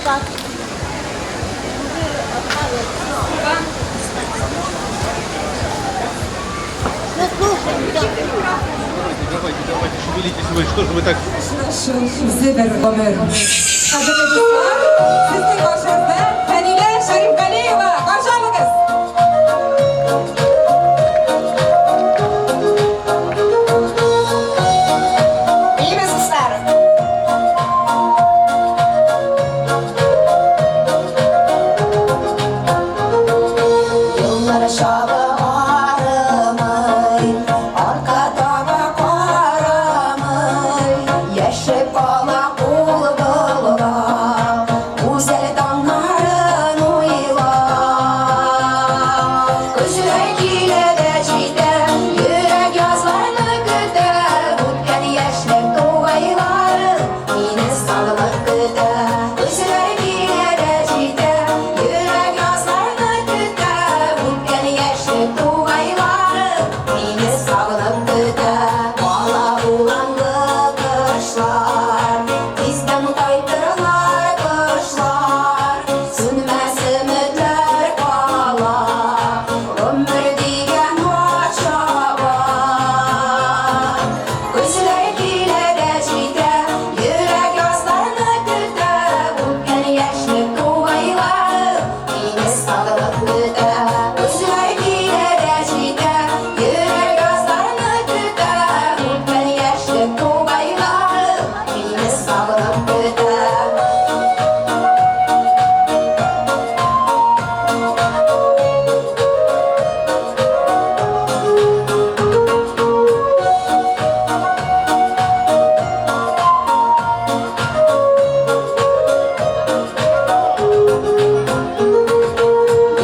Давайте, шевелитесь вы, что же вы так... Zıbır ömür. Hazır çocuklar, sizin karşınızda Fenile Şerif Kaliyeva, karşılamınız. İyi misiniz? Yıllara şalı ağrımay, arka tağa karamay, yeşil bala bulgulga, güzel damların uyla. Gözüne kiledecide, yürek yazlarını güder, bugün yeşil doğaylar, yine sağlık güder. Gözüne kiledecide, yürek yazlarını güder, bugün yeşil doğaylar, yine sağlık güder. Bala bulandı kışlar, bizden kaydırlar kışlar, sönmez ümitler kala, ömür diyen hoşça var. Gözler kiledecide, yürek yazlarını güder, bugün yaşlı doğaylar, yine sağlık güder. Gözler kiledecide, yürek yazlarını güder, bugün yaşlı doğaylar, yine sağlık güder.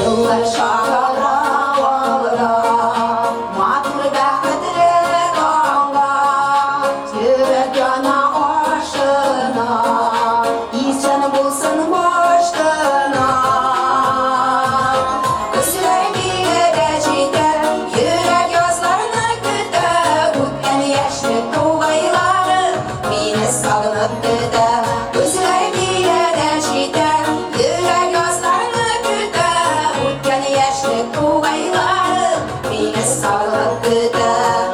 Yıllar şahara oğla, matur bəxtli qanğa, yürek yana aşına, içən bulsun başına. Gözler kiledecide, yürek yazlarını güder, bugün yaşlı doğaylar, beni sağlık güder. Gözler kiledecide, yürek yazlarını güder, bugün yaşlı doğaylar, beni sağlık güder.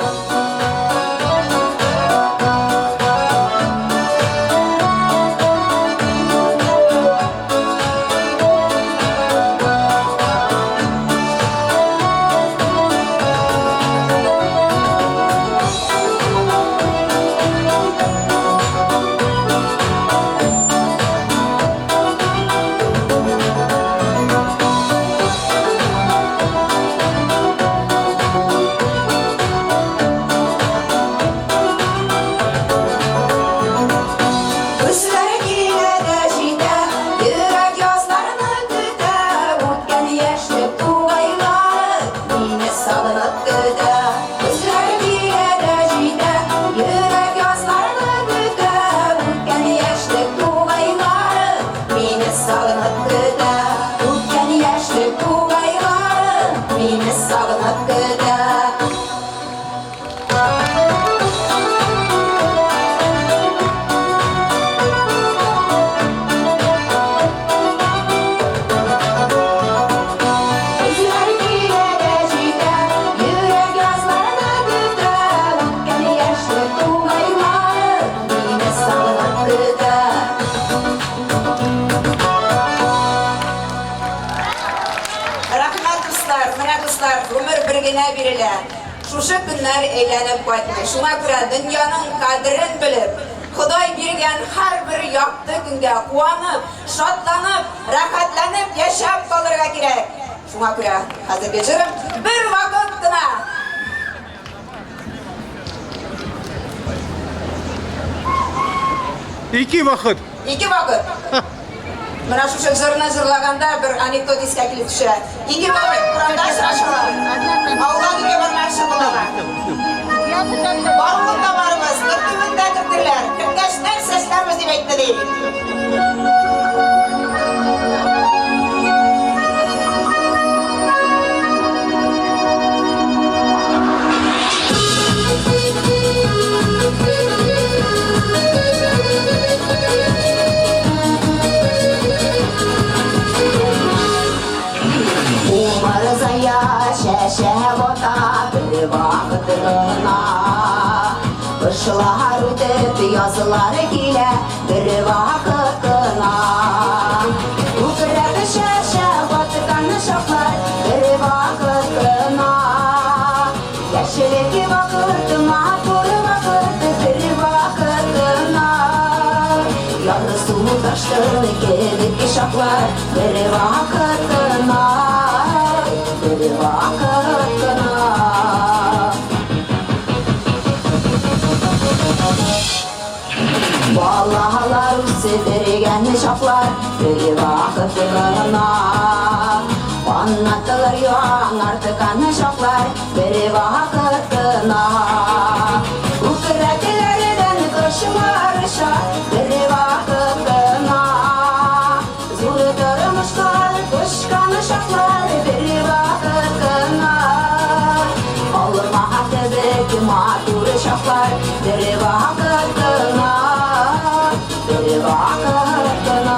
Gözler kiledecide, yürek yazlarını güder, bugün yaşlı doğaylar, yine sağlık güder. Gözler kiledecide, yürek yazlarını güder, bugün yaşlı doğaylar, yine sağlık güder. Bugün yaşlı doğaylar, yine sağlık güder. Gözler kiledecide, yürek yazlarını güder, bugün yaşlı doğaylar, yine sağlık güder. Rahmat dostlar, mana dostlar, ömür birgine biriler. Şuşu günler eğlenip koytmuş. Şuna göre dünyanın kadrini bilip, Xudoy bergan har bir yoqti kunga quvonib, shodlanib, rohatlanib yashab qolirga kerak. Shunga ko'ra, hozirgi jirim bir vaqtgina İki vakit. ikki vaqt. Mana shu so'zlarni jurlaganda bir anekdot esga kelib tushadi. Ikki vaqt Qur'onda uchrashuvlar. Avlodiga bormoqchi bo'laman. Borliqqa boramiz, kirtimda kirdilar. Kirgashdan seslarimiz deb aytdi deydi. vakıtına Kışlar ötüp yazılar gile bir vakıtına Ukrada şaşa batıkan şoklar bir vakıtına Yaşılık vakıtıma pur vakıtı bir vakıtına Yarı su taştı gedik şoklar bir vakıtına Bir vakıtına Vallahalar sedirgen şoklar bir vakıtına Anlattılar yoğan artıkan şoklar bir vakıtına Ukratilerden kışmarışa bir vakıtına Zulu durmuşlar kışkan şoklar bir vakıtına Olma hatedeki matur şoklar bir vakıtına Bir vakıtına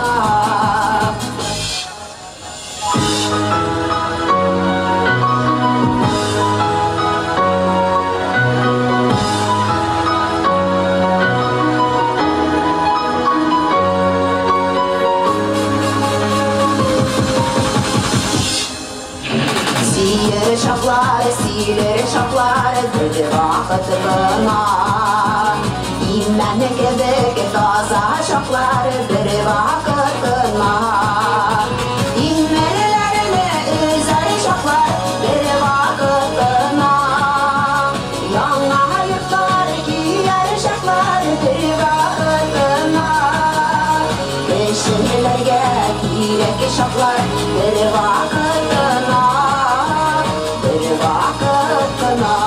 Siler şoklar bir vakıtına İmmen kedek taza şoklar bir vakıtına İmmenlerine özel şoklar bir vakıtına Yana yurtlar giyer şoklar bir vakıtına Beşinlerge girek şoklar bir vakıtına vakıtına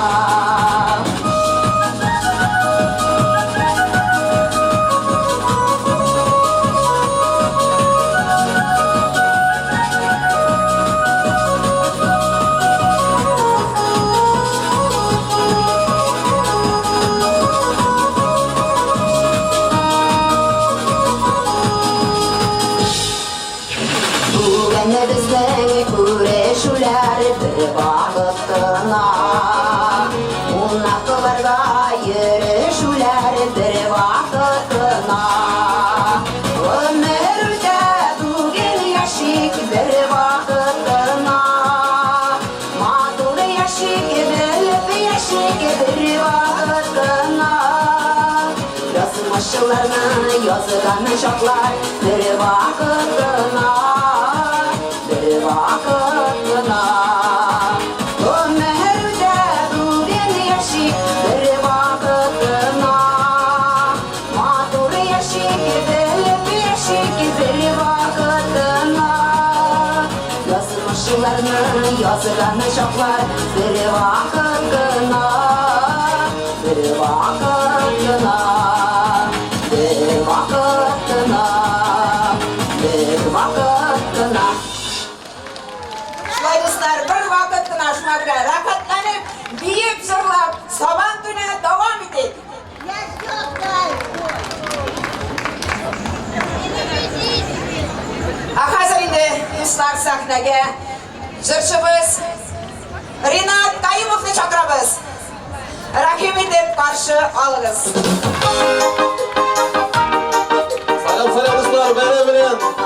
Bu gene bizden kureşuler bir vakıtına Unaklarga yürüyüşler bir vakıtına Ömürde bugün yaşık bir vakıtına Matur yaşık bir yaşık bir vakıtına Yazmışlarını yazılan şoklar bir vakıtına Bir vakıtına Ömürde bugün yaşık bir vakıtına Matur yaşık bir yaşık bir vakıtına Yazmışlarını yazılan şoklar bir vakıtına Bir vakıtına Bir vakıtına Bir vakıtına Şulay dostlar, bir vakıtına şuna göre rakatlanıp, biyip zırlap, saban güne devam edelim. Hazır indi dostlar sahnege jırçımız Rinat Kayımov'ni çakırabız. Rahim edip karşı alırız. Salam dostlar, bana bilen.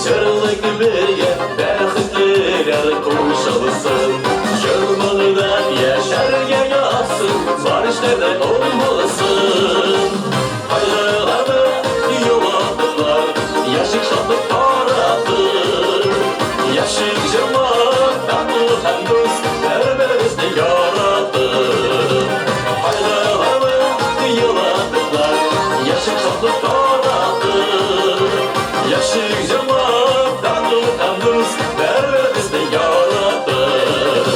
Şırlık birge bəxtliler kuşalısın Şırmalıda yaşarga yapsın Barışlarda olmalısın Hayırlarını yoladılar Yaşık şanlık aradır Yaşık cırmak tatlı hem dost Berberizde yaradır Hayırlarını yoladılar Yaşık şanlık aradır Yaşık cırmak tatlı hem dost Berberizde yaradır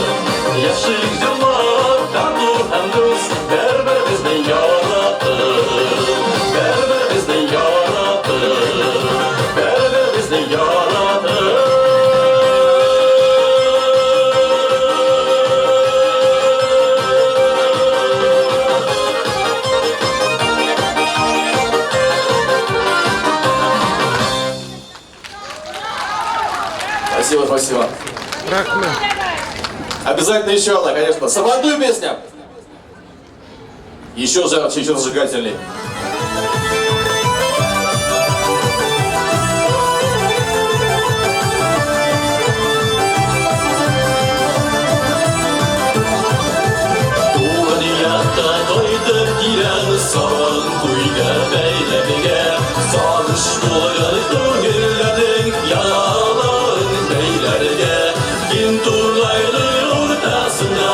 Yaşık cırmak tatlı hem dost Berberizde yaradır Berberizde yaradır Berberizde yaradır Спасибо, спасибо. Рахмет. Обязательно еще одна, конечно. Сабантуй песня. Еще жарче, еще зажигательней. Dünyada koydur giren son kuyga beylerine Sarış dolar gönüllerin yalan beylerine Kim turlaylı ortasında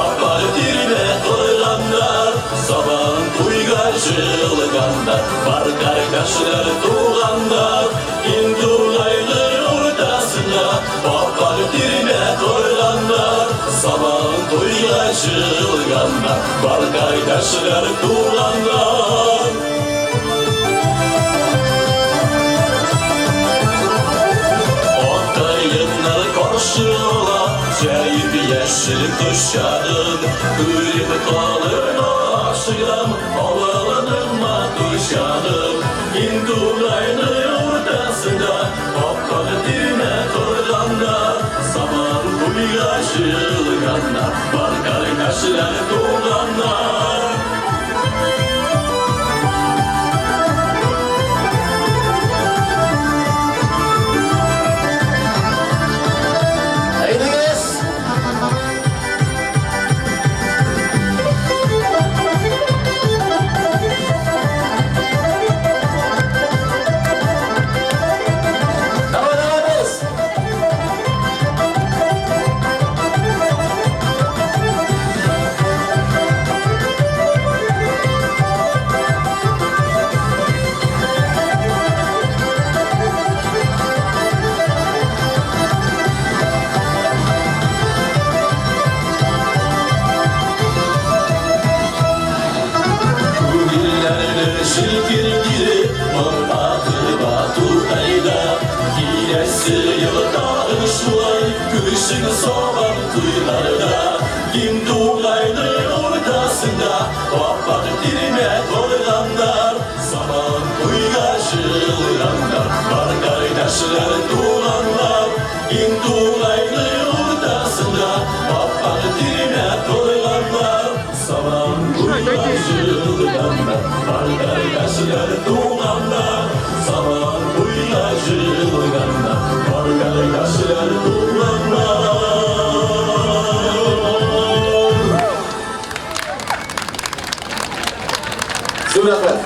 Akar dirine koylanlar Sabahın kuyga çılganda Var kardeşler tuğanlar Kim turlaylı ortasında Akar dirine koylanlar Sabahın kuyga çılganda Var kardeşler tuğanlar Oktayınlar karşıla Ceyip yeşil kuşadın Kırıp kalır aşıram Havalanırma kuşadın Hindulaylı ortasında Akar dirine koylanlar Sabah kuyga çılganda Var kardeşler tuğanlar Haydi Kışın soğan kıyılarda Kim tuğlaylı ortasında Vapar dirime koylanlar Zaman kuyga çılganda Var kardeşler tuğlanlar Kim tuğlaylı ortasında Vapar dirime koylanlar Zaman kuyga çılganda Var kardeşler tuğlanlar Zaman kuyga çılganda Var kardeşler tuğlanlar Şurada.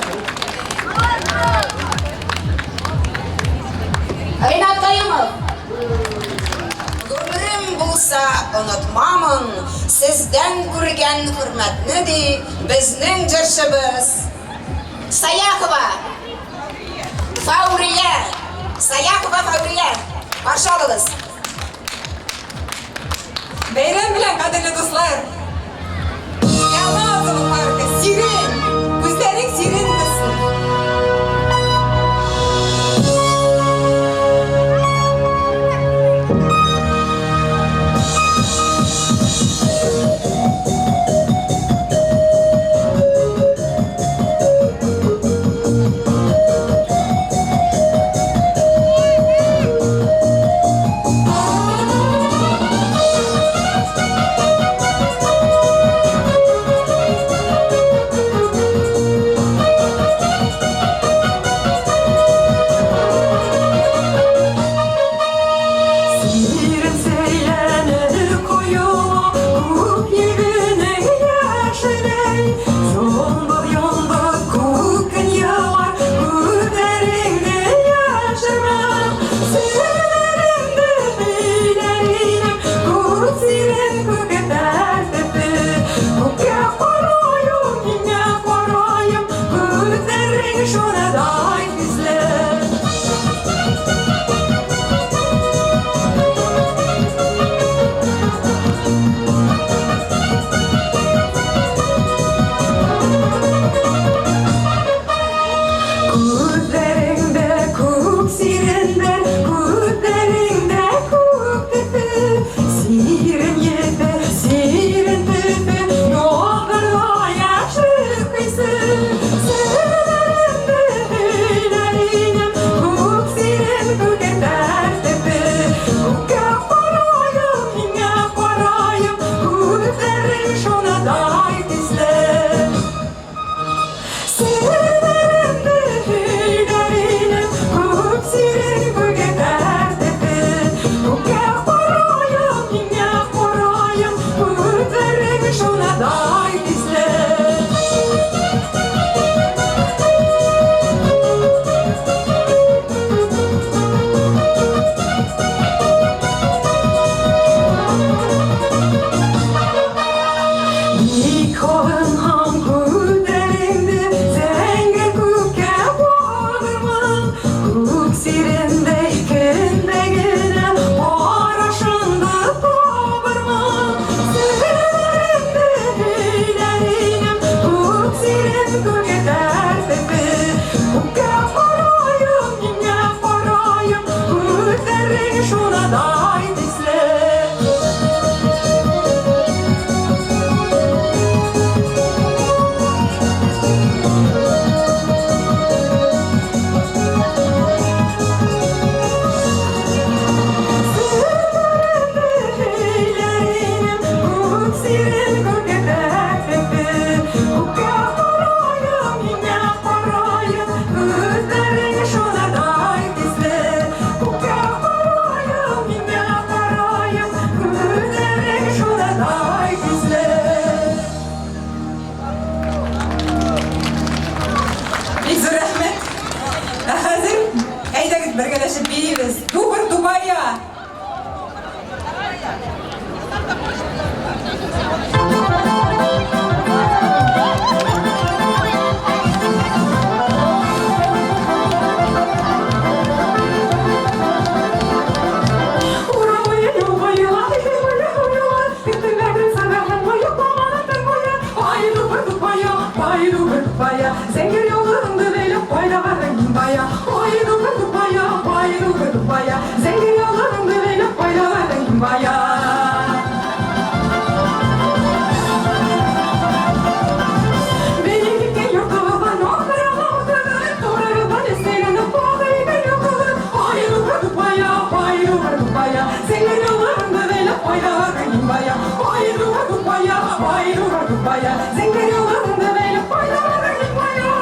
Ринат Кайымов. Гомерим булса онытмамын, сездән күргән хөрмәтне ди, безнең җырчыбыз Саяхова Фаурия. Саяхова Фаурия. Каршы алыгыз. Бәйрәм белән, кадерле дуслар! Ялмазова паркы, сирен! Күзләрек сирен кыссын! Hazır. Әйдәгез бергәләшеп бирибез. Дубыр Дубая. Zengin yollarında böyle fayda verin baya. Oy dubaya. Zengin yollarında böyle fayda verin baya. Beni gitken yurtlardan okuramadı. Doğrudan isteyen bağlayı ben yokulur. Oy dubaya. Zengin yollarında böyle fayda verin baya. Oy dubaya. Zengin yollarında böyle fayda verin baya.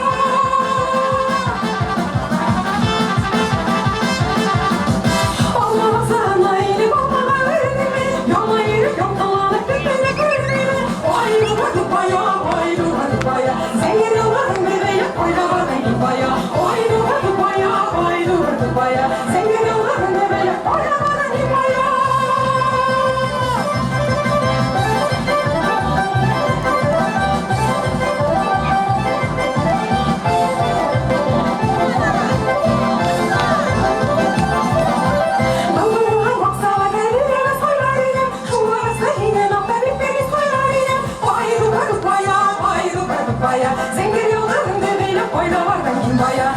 Zengin yollarında böyle fayda var benim baya.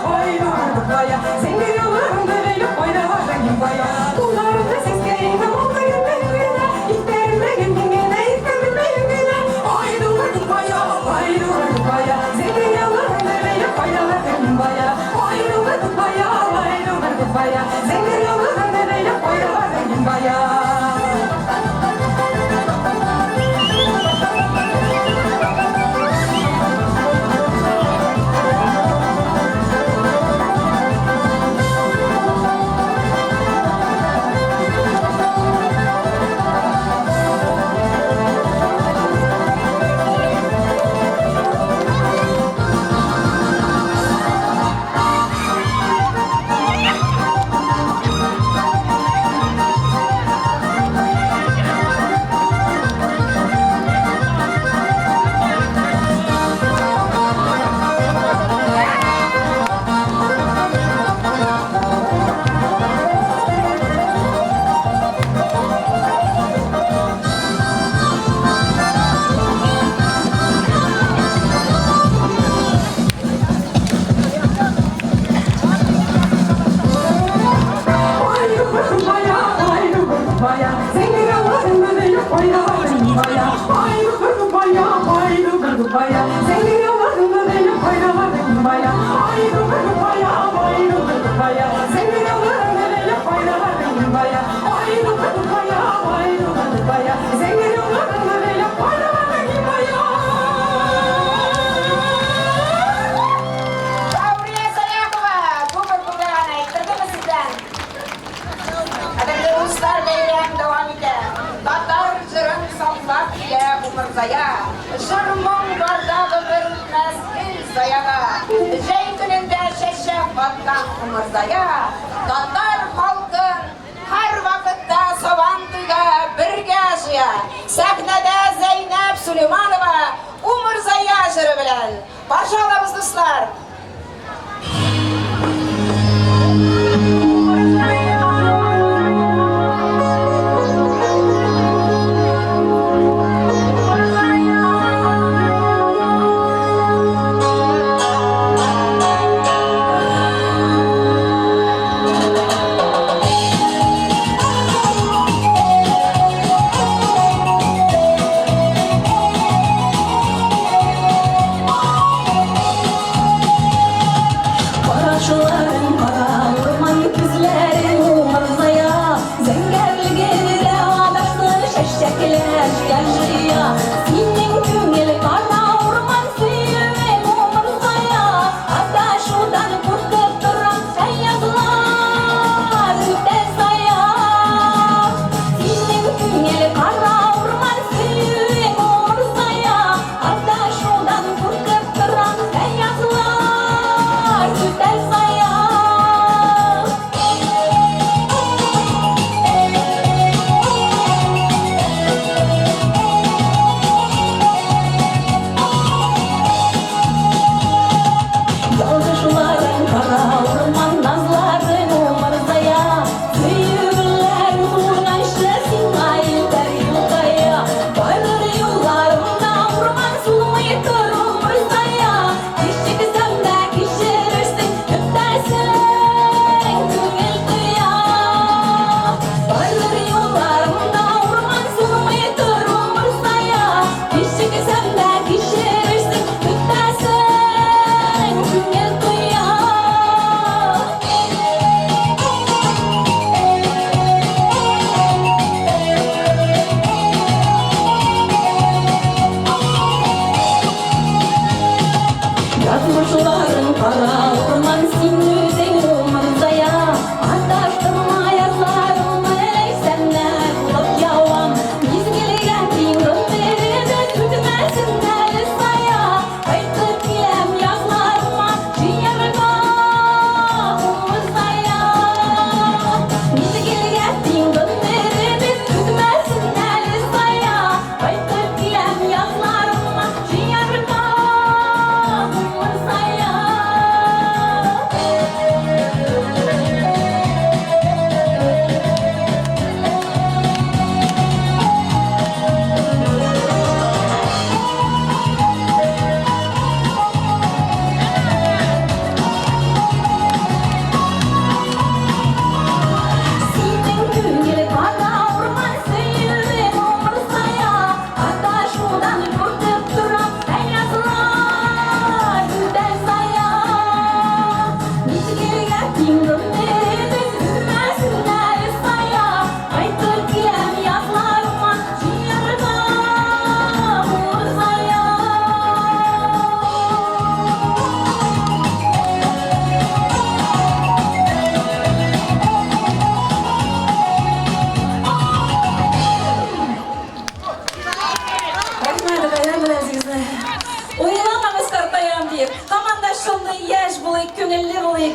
Oy dubaya. Zengin yollarında böyle fayda var benim baya. Bunların da seslerinde onların benimle. İlklerinde kendine, ilklerinde benimle. Oy dubaya. Zengin yollarında böyle fayda var benim baya. Oy dubaya. Zengin yollarında böyle fayda var benim baya. Жырмың бардағы бірінмәс ел-заяға, жай күнінде шешек батқан құмырзая, татар халқын har vaqtda Savantı'da birge жия. Sahnede Zeynep Süleymanova, Umurzoya jiri bilan. Barchalabız dostlar.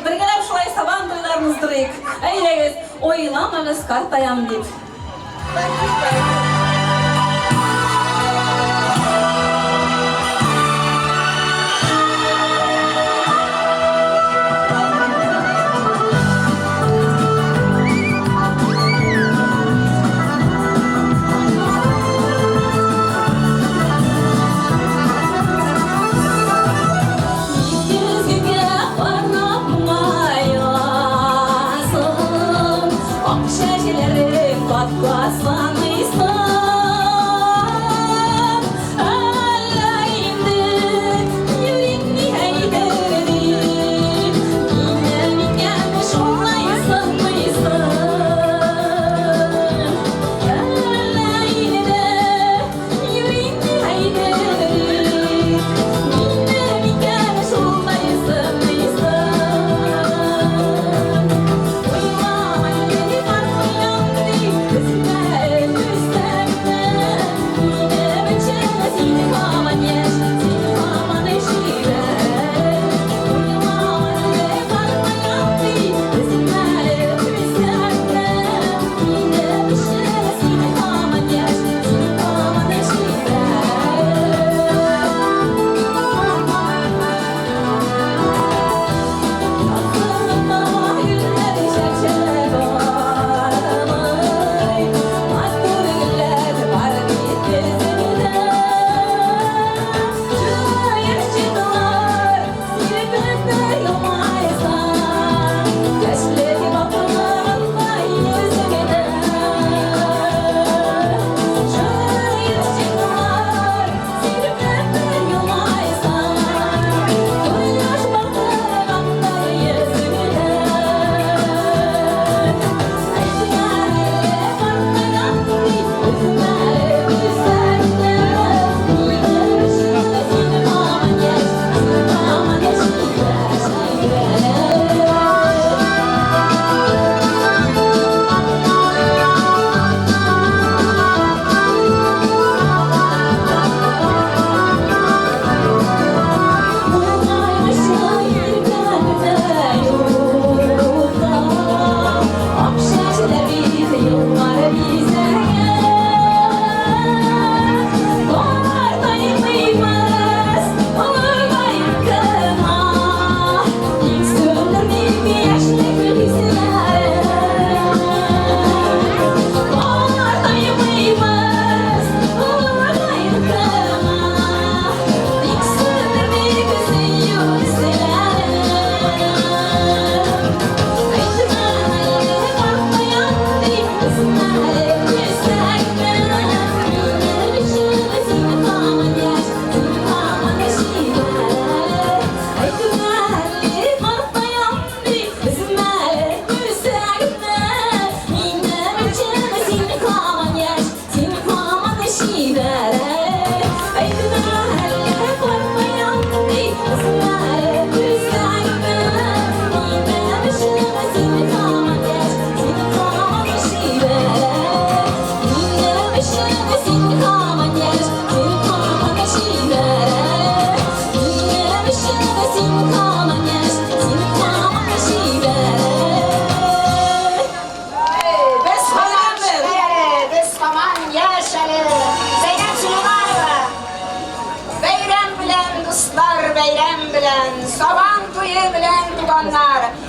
Bir gelip şulay saban toylarımızdırık. Eylegiz, oylamagız kartayam deyip.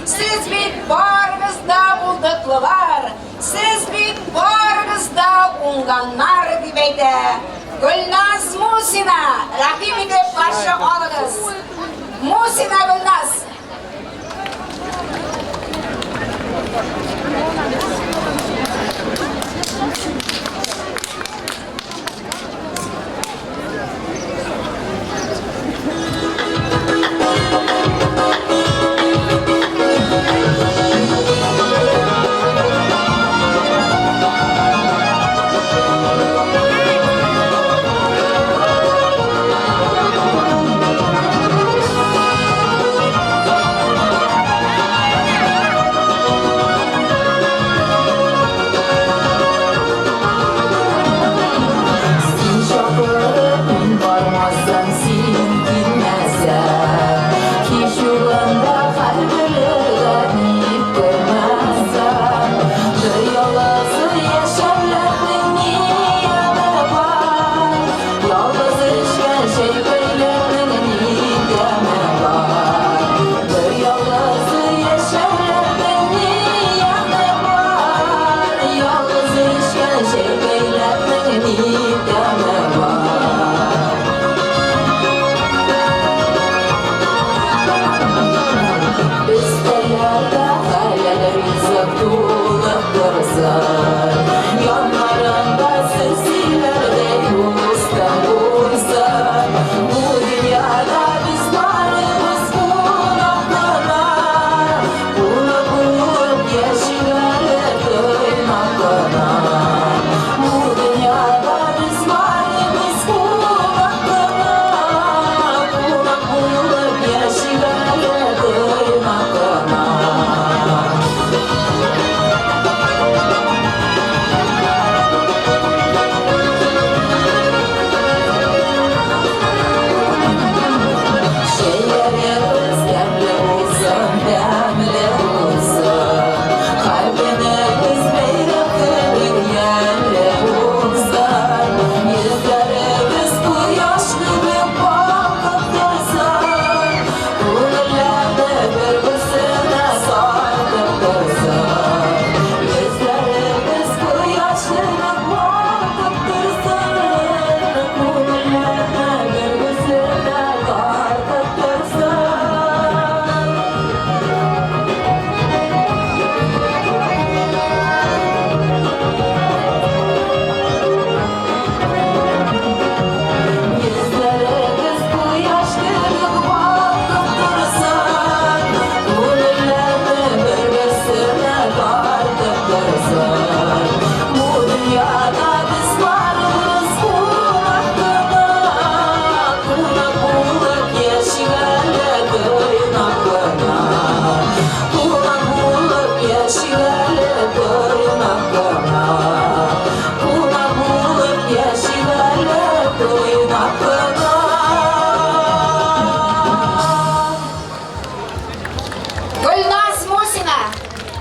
Siz bit barınızda bulduklular, siz bit barınızda unganlar dibeyde. Gülnaz Musina, Rahim edip karşı alınız. Musina Gülnaz.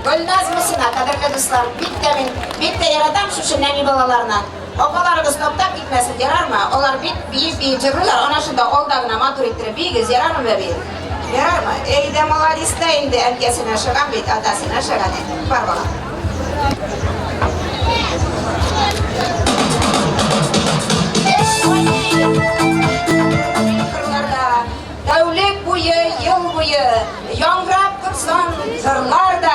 Gülnaz Musina, kadirli dostlar, bitte yaradan şu nemi balalarına. Opalarınız toptak gitmesin, yarar mı? Onlar büyük cırırlar, ona şunda oldağına matur ettirip büyüğüz, yarar mı bebeğim? Yarar mı? Eyde maladiste indi, erkesine şakan bit, atasına şakan indi. Var bana. Dövlek boyu, yıl boyu, yağmurap dursan zırlarda,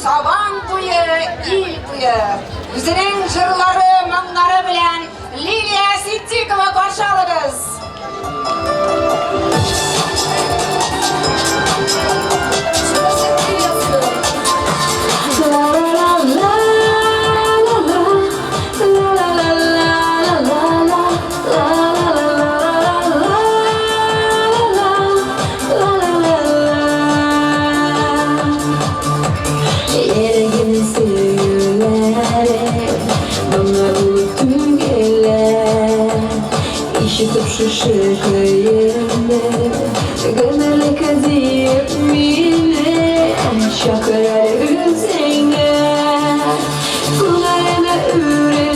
saban boyu, il boyu. Yüzünün jırları, manları bilen Liliya Sittikova karşı alırız. Şişirkayımda Gömerle kazıyıp mine Şakara üzerine Kulağına üre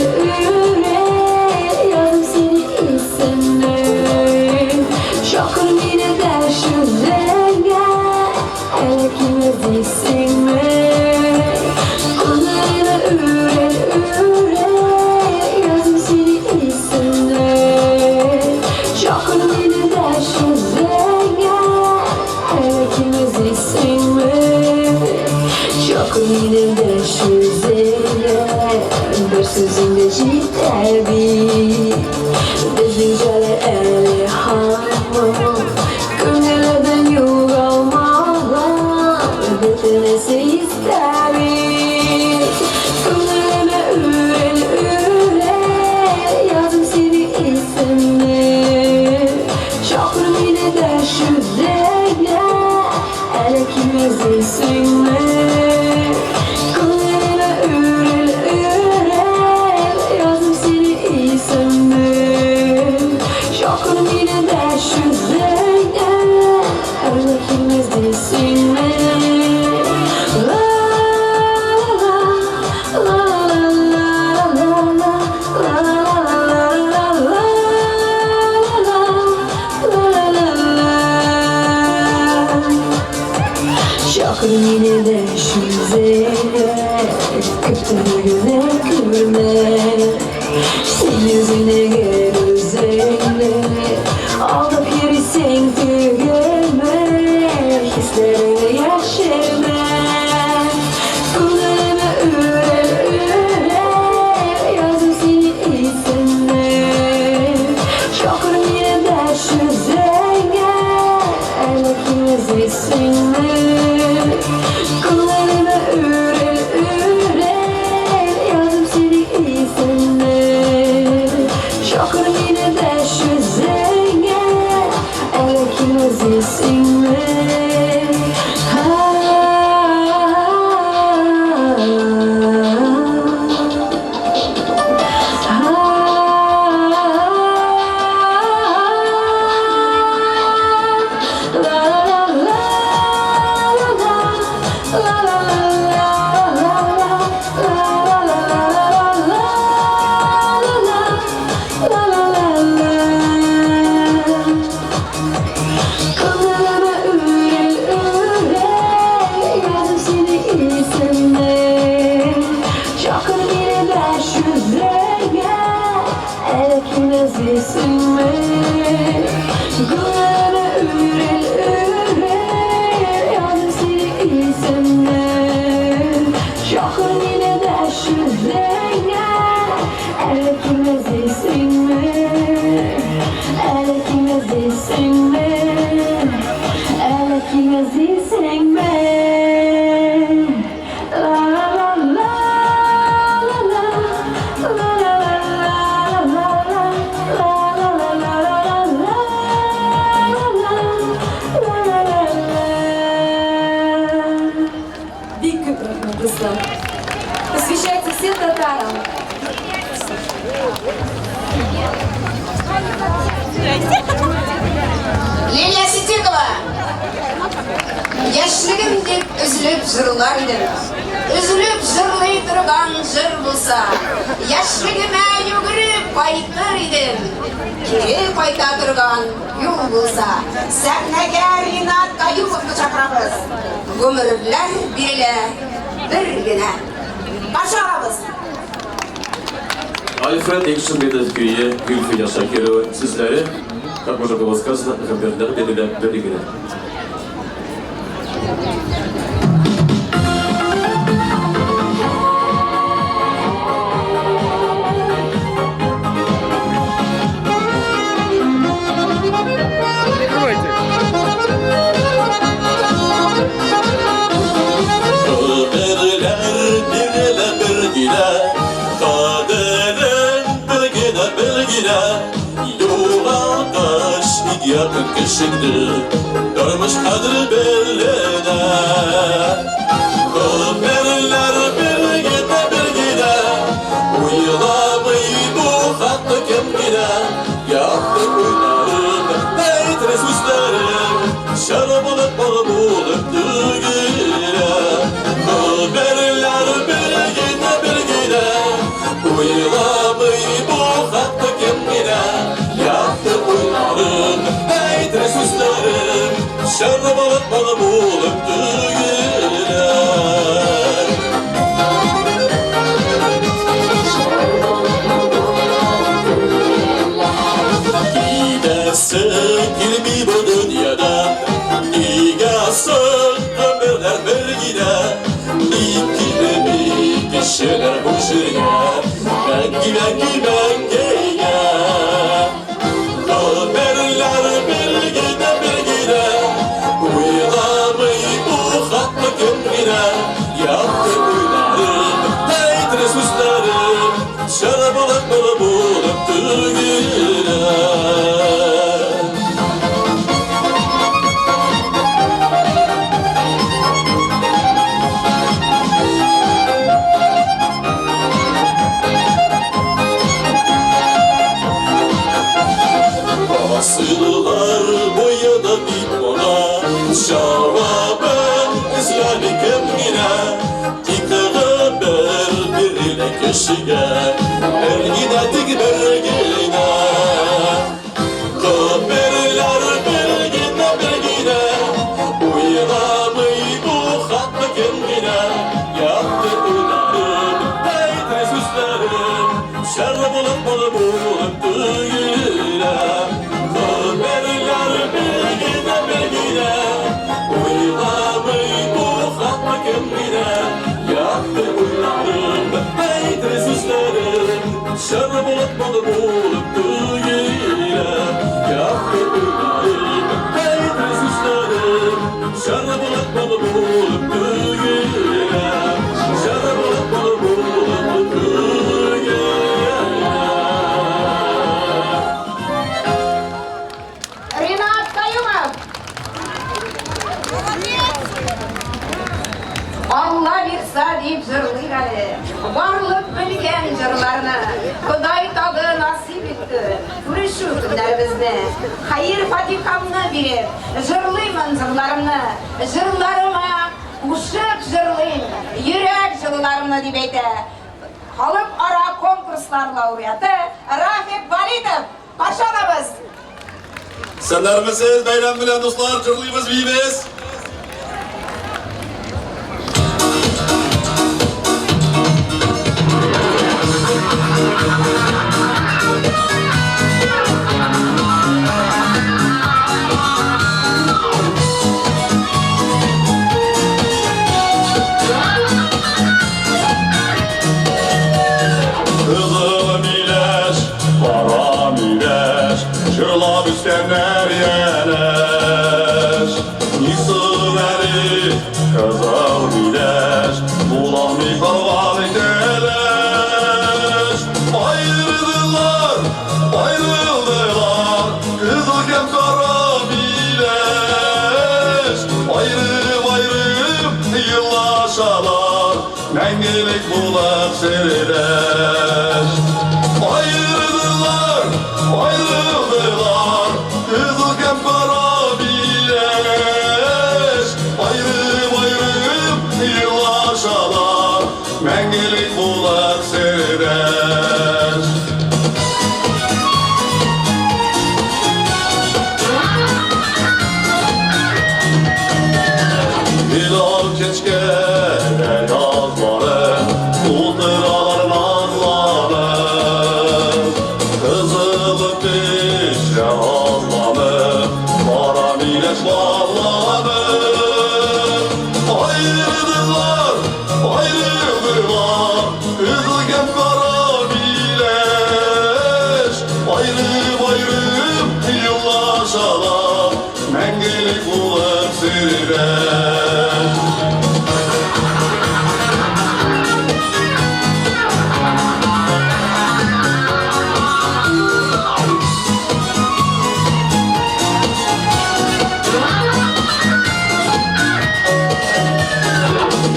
Yazım seni isimle Şakır mine derş üzerine Hele kime isimle Kulağına üre Yazım seni isimle Şakır mine derş üzerine Hele kime isimle Şakır mine derş üzerine Bir sözünde cidder bir Düşünceler eli hamur Gönülden yol almadan Bitirmesi ister bir Gönlüme üre Yazım seni isimli Şakır mine derş üzerine Hele kime isimli Gönlüme üre Yazım seni isimli Şakır mine derş üzerine Hele kime isimli Şakır mine derş üzerine Kötülüğüne gülme Sen yüzüne gel üzerine Aldap yeri sen tüyülme Hislerine yaşarma Kulağına üre Yazım seni isimle Şakır mine derş üzerine Hele kime isimle Kulağına üre Yazım seni isimle Şakır mine derş üzerine Hele kime isimle Посвящается всем татарам. Liliya Sittikova. Yaşlığım deb Üzülüp zırlar idim. Üzülüp zırlay turgan jır bulsa, yaşligime yugurip qaytar idim. Keri qayta turgan yol bulsa, sahnaga Rinat Kayumovni chaqiramiz. Gumurlar bile birgina. Qarshi olamiz. Alfred Ekşin Bedezgü'ye Gülfiya Şakirova sizleri Kakmaşa Kavaskas'la haberler dediler birlikte. Давайте. Kaderler birle birgine, kaderin birgine, yoldaş yakın kişidir, görmüş kadir belline. Kaderler birgine, uyulamayı bu hakkı kimgine, yaptı oylarım, neytre süslerim, şarabılık bulup düğüne. Haberler birgine, uyulamayı bu hakkı kimgine, yaptı oylarım, neytre süslerim, şarabılık bulup düğüne. Gidersin girmi bu dünyada, gigasın ömürler birgine, İkili kişiler hoşuna, bengi haberler birgine, uyulamayı bu hakkı kimgine, yaptı oylarım, neytre süslerim, şarabılık bulup düğüne. Asıllar boyada bir ona, şarabın izlali kimgine, tıkığı birine kişiye, ergine tık birgine. Haberler birgine, uyulamayı bu hakkı kimgine, yaptı oylarım, neytre süslerim, şarabılık bulup düğüne. Haberler birgine, uyulamayı bu hakkı kimgine, yaptı oylarım, neytre süslerim, şarabılık bulup düğüne. Yaptı oylarım, neytre süslerim, şarabılık bulup düğüne. Şarabılık bulup düğüne. Rinat Kayumov. Allah birsa deyip zırlayır hali. Varlık bilgen jırlarını, Kuday tadı nasip etti.Ürüşü günlerimizni, hayır fatikamını bilip, jırlayman zırlarımını, jırlarıma uşak jırlayın, yürek jırlarımını deyip eydi. Halk ara konkurslar laureatı Rafik Validov. Qarshi olamiz. Sizlerimiz bayram bilen dostlar, jırlıyımız biyimiz. Kızıl mileş, kara mileş, jırlap üstenler yeleş. Nisıveri, kızıl mileş, bulanmi kaval teleş. Ayrıldılar, ayrıldılar, kızılken kara mileş. Ayrım ayrım yıllaşalar, mengelik bulak serileş. Ayrıldılar, ayrıldılar, kızılken kara bileş. Ayrım ayrım Mengelik bulak seyreder. Bilal keçkere yazları Ultıralar nazlanır Kızılıp düşe azlanır Kara mileş bağlanır Ayrıldılar, ayrıldılar Kızılken kara mileş Ayrım ayrım yıllaşalar Mengelik bulak seyreder.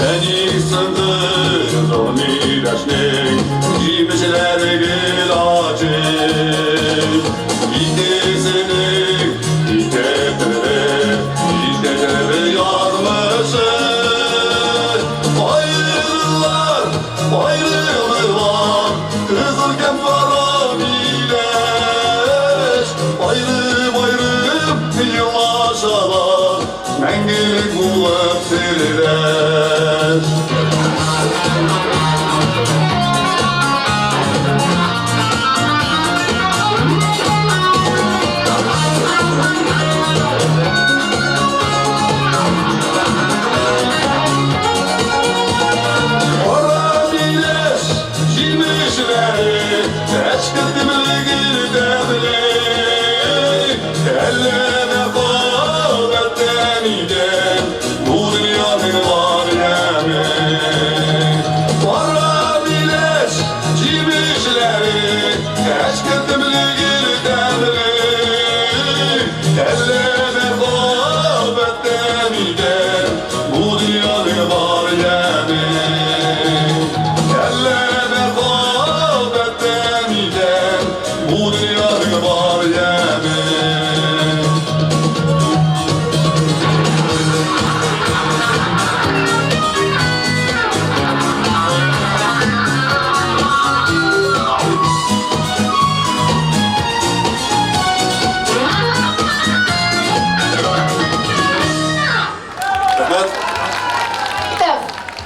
Beni sığdırdım ilaçlık Cimişler ilacı İkisini İketleri İketleri yazmışız Ayrılırlar Ayrılırlar Kızılken kara mileş Ayrım ayrım yıllaşalar Mengelik bulak seyreder. Kara mileş cimişleri Teşkiltimli girdemli Elleme kâbetten iden Bu dünyanın var yemi Kara mileş cimişleri Teşkiltimli girdemli Elleme kâbetten iden Bu dünyanın var yemi Elleme kâbetten iden Bu dünyanın var yemi.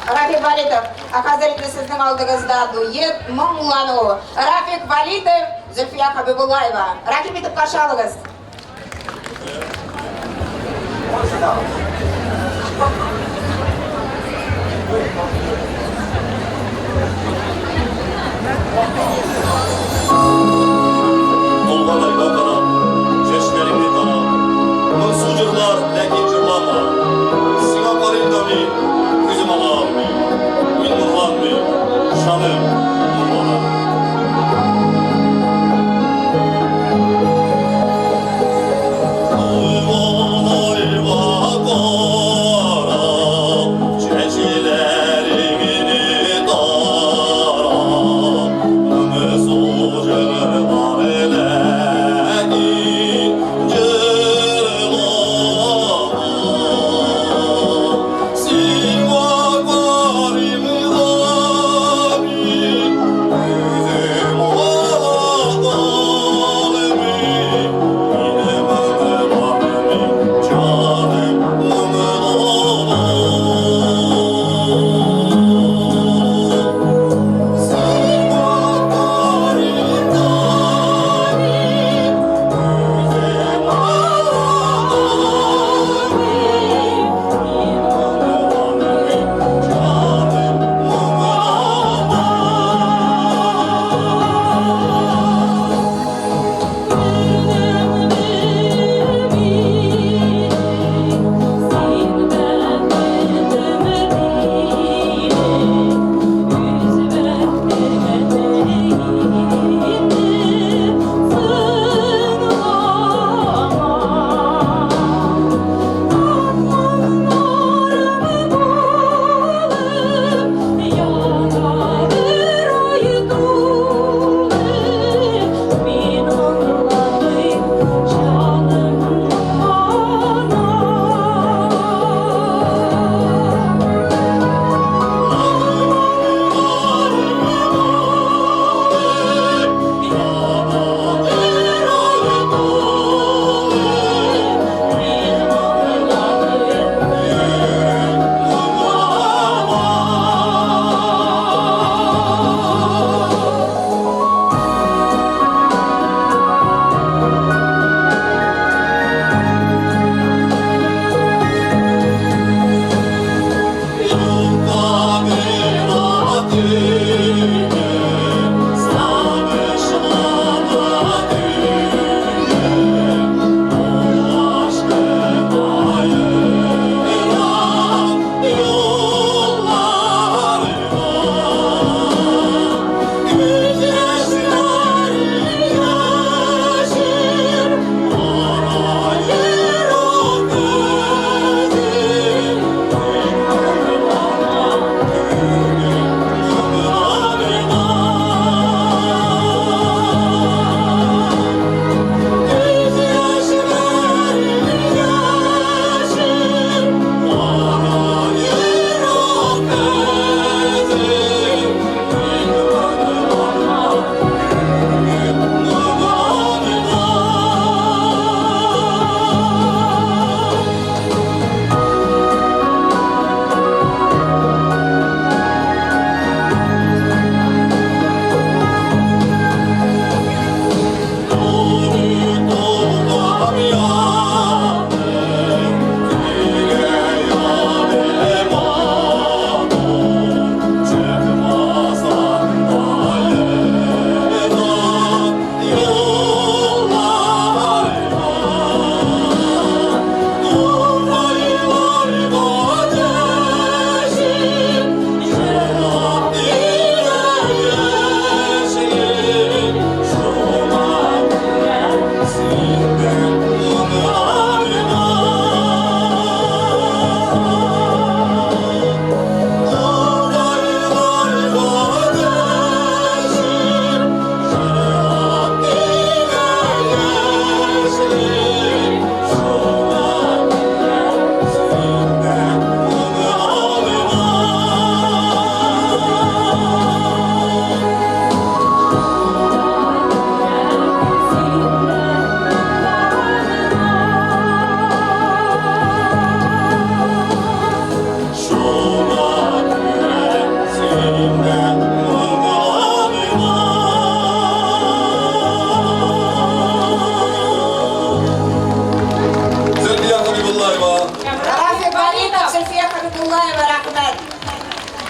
Рафик Валитов, Hazretli sizin aldığınızda duet Mumlanu. Rafik Valitov, Zülfiya Habibulayeva. Rakip edip karşı alınız. Dolgalar bakana, çeşmelerimi tana Mırsıcırlar lekin cırlama Singapar'ında mı, yüzüm ağlar mı Gün nurlan mı, şanım nurlana Ayvan ayva kara Çeçilerini dara Mırsıcırlar lekin cırlama Singapar'ında mı,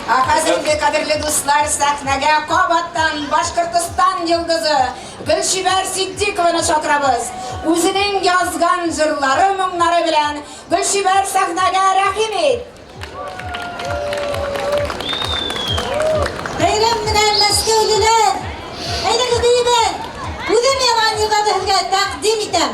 Hazırda kadirli dostlar, sahnaga Qobatdan Başkırtıstan yıldızı Gülşiber Siddiqova'nı çakırabız. O'zining yozgan jırlari, munglari bilan Gülşiber sahnaga rahim et. Bayram bilan Laskavlilar. Haydi deyman. O'zim yaman yig'adimga taqdim etam.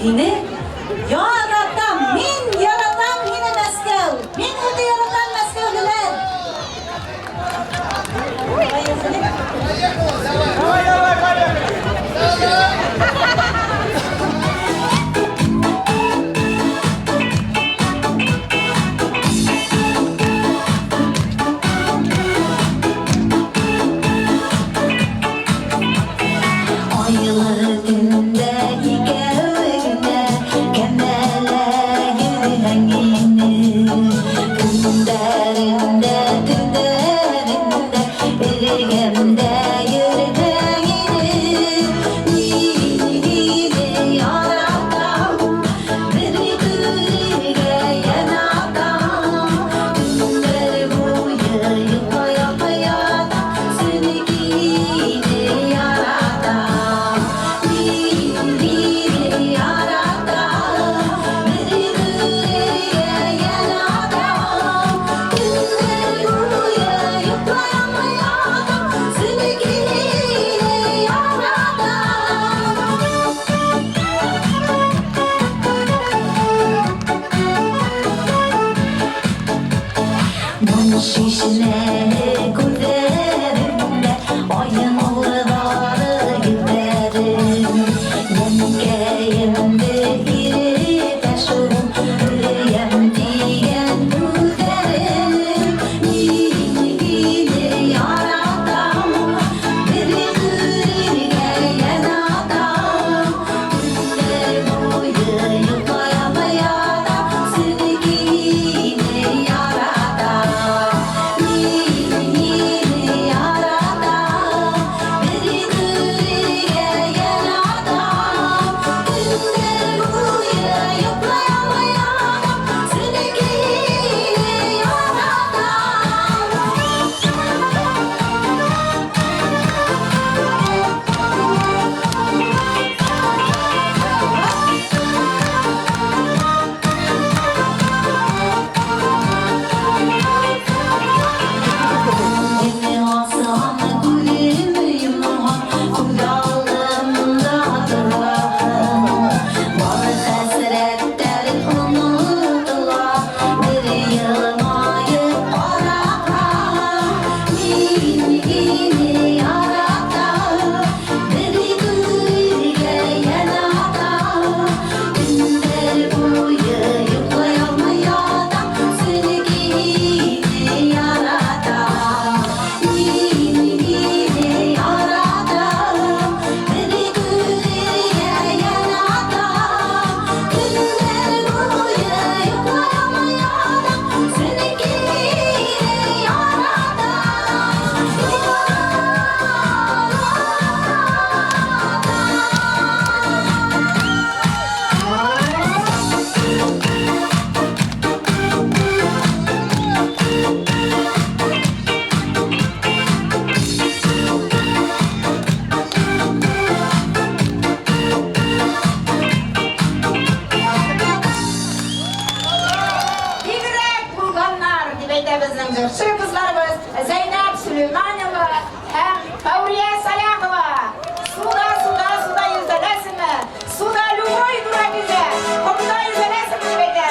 Yine yaratam, min yaratam yine Moskov. Min hadi yaratam Moskovlilar. Aylar günde ikevine kemele yüreğini günlerinde günlerinde ergemde yüreğini nini yaratam beni gülge yanatam günler boyu yapa yapa yana seni giydi yaratam. Şişle gözlerimde ayın uğurları giderim. Yenkeyimde iri taşırım, yüreğim diyen güzerim. Yine yaratam, biri gülge yanatam. Günler boyu yıkayamaya da seni yine yaratam. Şu kızlarımız Zeynep Süleymanova hem Fevriye Salahova. Suda yüzelesin mi? Suda lumoy dura bize. Komuda yüzelesin mi beyde?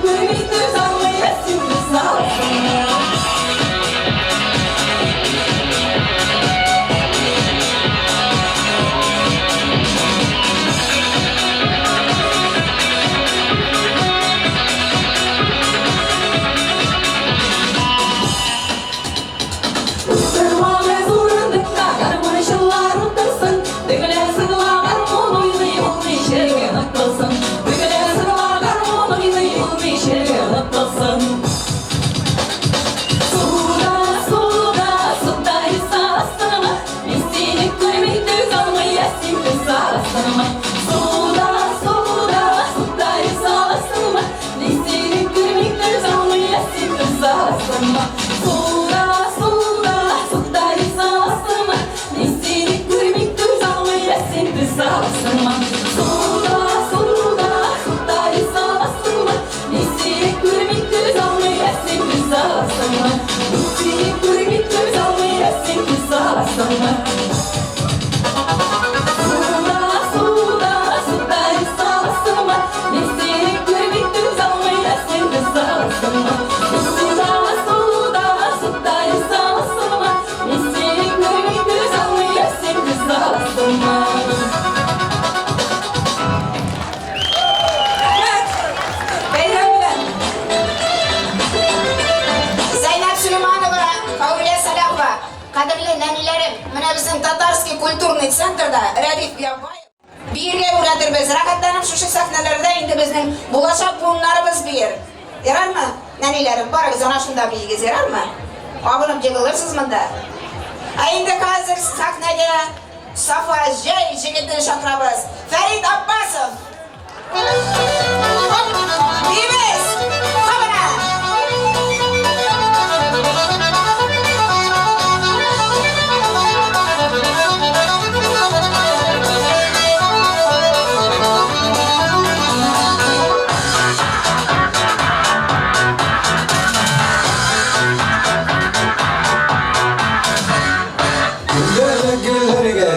görmektir zanlayasın biz ağlasın. Sırmalı zorunlukta karmını şıllar utasın. Dökülen sırlar karmonuyla yolmuş yergen aktasın. Dökülen sırlar karmonuyla yolmuş yergen aktasın. Suda istasınma. Misini görmektir zanlayasın biz ağlasınma. Suda istasınma. Misini görmektir zanlayasın biz ağlasınma. Kadirli nenilerim, mine bizim Tatarski Kulturный Center'da Radif Yavayev birge uğradır biz. Rakatlanıp şu sahnelerinde indi bizim bulaşak bunlarımız bir. Yarar mı? Nenilerim, barınız ona şunda bilgiz, yarar mı? Abunum cıgılırsız mı da? Indi hazır sahnede Safa J. Jigit'in şakrabız Ferit Abbasov. Dimiz, kabına.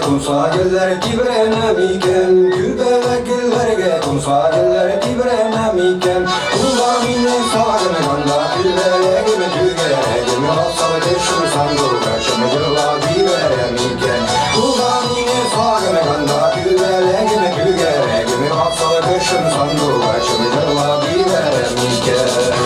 Kumsa güller kibrenemiyken Kübele güllerge kumsa güller kibrenemiyken Kullar minne sağını ganda Kübele gibi tügere Gemi hastalı deşur sandur Kaçımı cırla biberemiyken Kullar minne sağını ganda Kübele gibi tügere Gemi hastalı deşur sandur Kaçımı cırla biberemiyken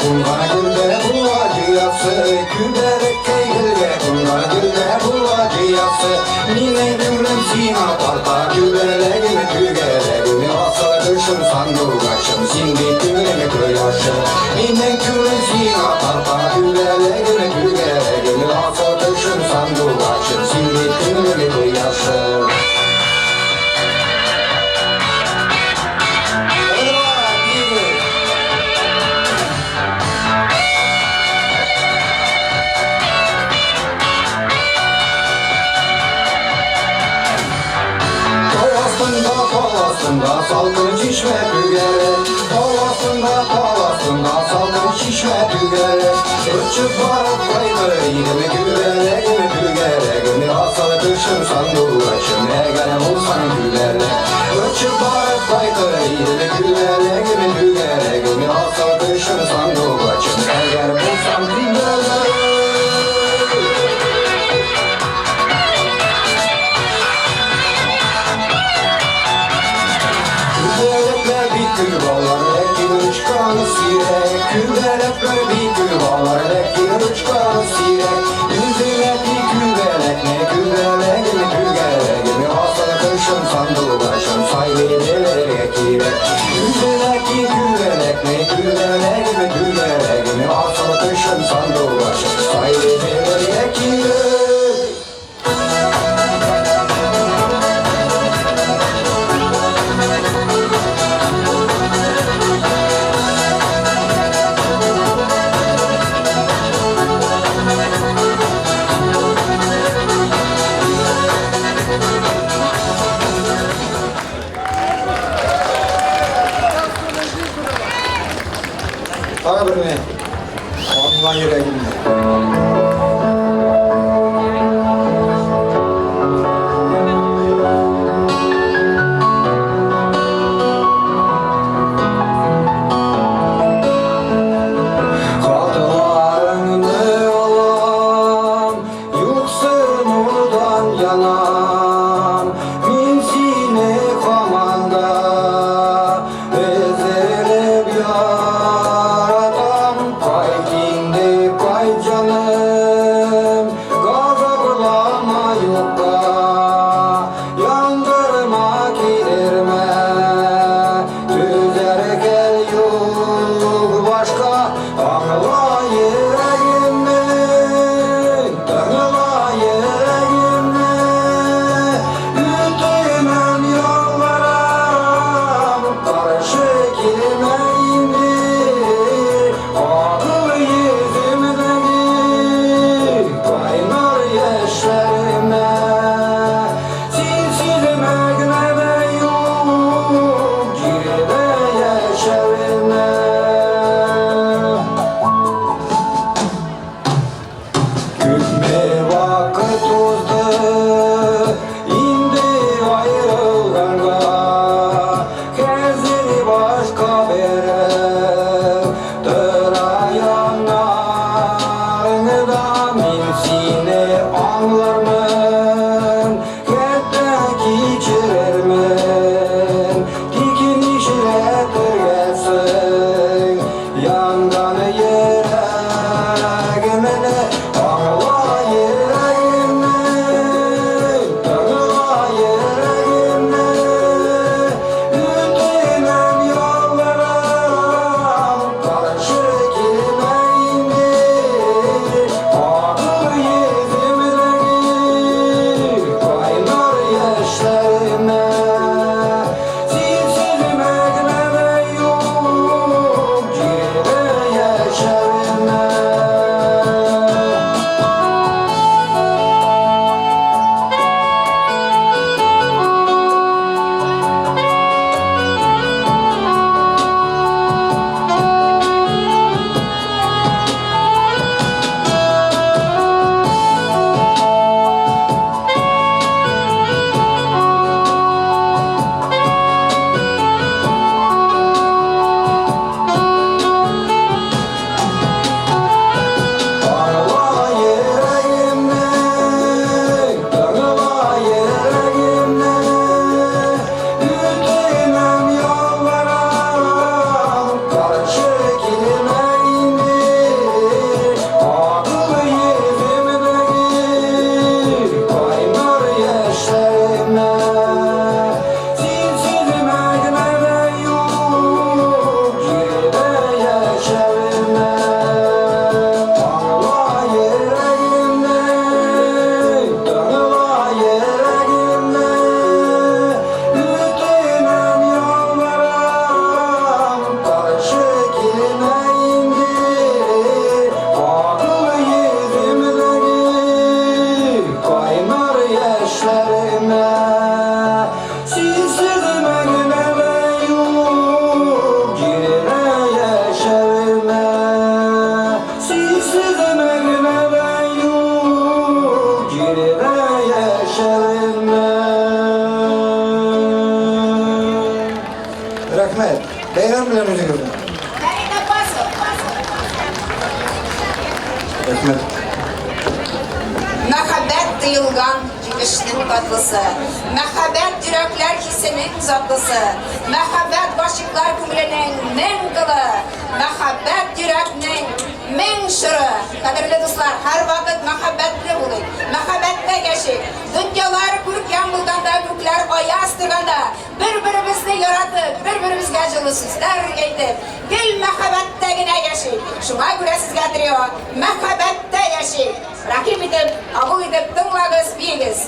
Kullar gülde bulacı yapsı Küberek gülde kullar gülde bulacı yapsı Mine gümrüm sina parta Kübele gibi tügere Gümü asla düşün sandur kaçım Sindi tügeme kıyaşı Mine gümrüm sina parta Kübele gibi tügere Gümü asla düşün sandur kaçım Sindi tügeme kıyaşı Palasında salgın çişme tügere Palasında salgın çişme tügere Ölçüp varıp kaybı yine güvere Gibi tügere Gönül hastalı kışın sandığı açın Egenem olsan güvere Ölçüp varıp kaybı yine güvere Gibi tügere Gönül hastalı kışın sandığı açın Eğer bulsam güvere Küberekler bir kübalar Lekir uçkanı sirek Yüzündeki küberek Ne küberek mi kügerek Mi hastalık ışın sandığı başım Saybideler ekirek Yüzündeki küberek Ne küberek mi kügerek Mi hastalık ışın sandığı başım Saybideler ekirek Para birine, onunla yüreğimle. Beyran bilen özü gördüm. Feride basın. Rahmet. Мәхәббәт тыйылган җимешнең татлысы, мәхәббәт йөрәкләр хисенең затлысы, мәхәббәт башыклар күңеленең мең кылы, мәхәббәт йөрәкнең мең шыры. Кадерле дуслар, һәр вакыт мәхәббәтле булыйк, мәхәббәттә яшик. Дөньялар күркәм булганда, күкләр аяз торганда, бер-беребезне яратып, бер-беребезгә җылы сүзләр әйтеп, гел мәхәббәттә генә яшик. Шуңа күрә сезгә трио мәхәббәттә яшик. Рәхим итеп, кабул итеп тыңлагыз, бигез.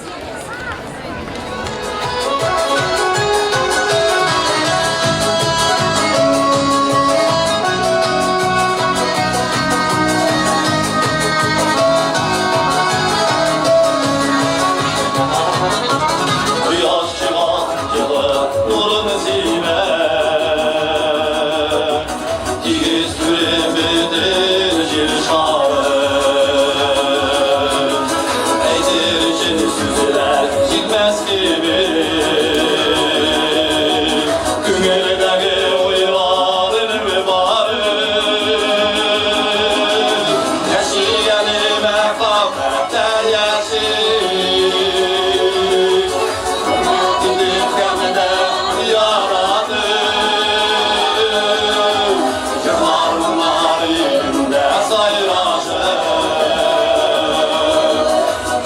Quyosh chiqar yig'i nurini siyma. Tegiz turib bitir jil shari. Aytirishim so'zlar yetmas gibi. Ko'nglidagi o'ylarim bari. Yashayalim muhabbatda yashaylik.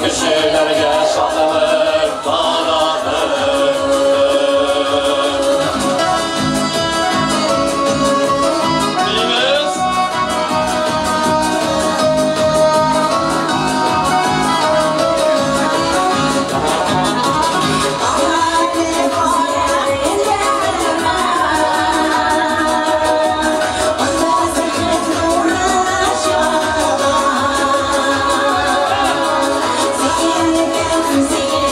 Kişilerge şahlık dağlanır. Bilmez. Singing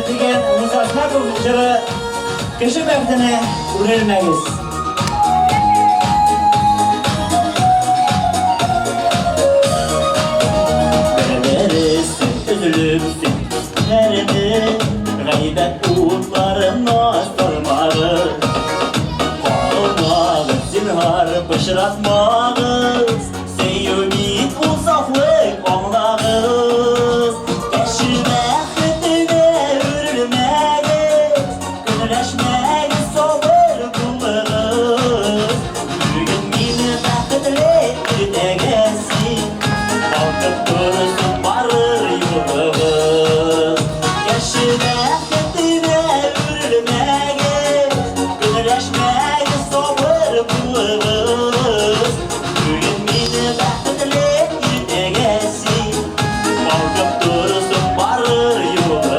degan Musa Asmaqov ijro Kişi bəxtini uğrayırmayız. Berbersin, üzülürsün, nerede? Gaybet uğutlarına sarmarız. Bağırmağız, zinhar pışıratmağız. Sevmit uzaklık anlağız. Keşime hütüne ürülmeyiz. Gönüleşmeyiz sabır buluruz. Bugün yine bəxtli irdegesin. Kalkıp durursun varır yolumuz. Keşime hütüne ürülmeyiz. Gönüleşmeyiz sabır buluruz. Bugün yine bəxtli irdegesin. Kalkıp durursun varır yolumuz.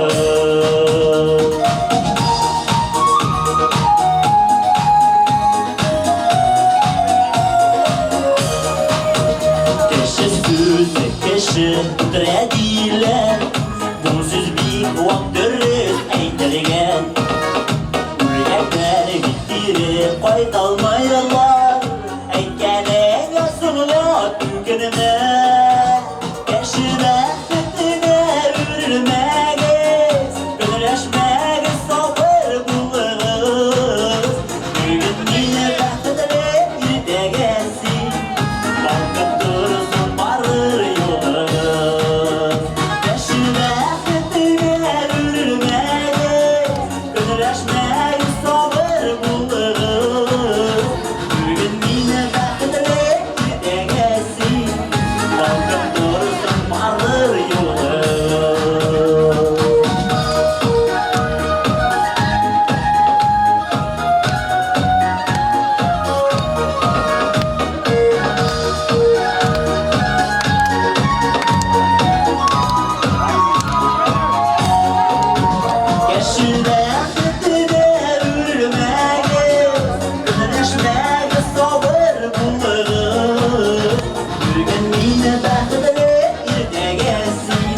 Keşi sözü keşi dirediler. Bunsuz bir vakt dürüst eytilgen. Yürekler bittirip koydalmayırlar. Eytkene yazılar tükünüme. Keşi bəxtine ürülmeyiz. Gönüleşmeyiz sabır buluruz. Bugün yine bəxtli irdegesin. Kalkıp durursun varır yolumuz. Keşi bəxtine ürülmeyiz. Gönüleşmeyiz sabır buluruz. Bugün yine bəxtli irdegesin. Kalkıp durursun varır yolumuz. Keşine hütüne ürülmeyiz. Gönüleşmeyiz sabır buluruz. Bugün yine bəxtli irdegesin.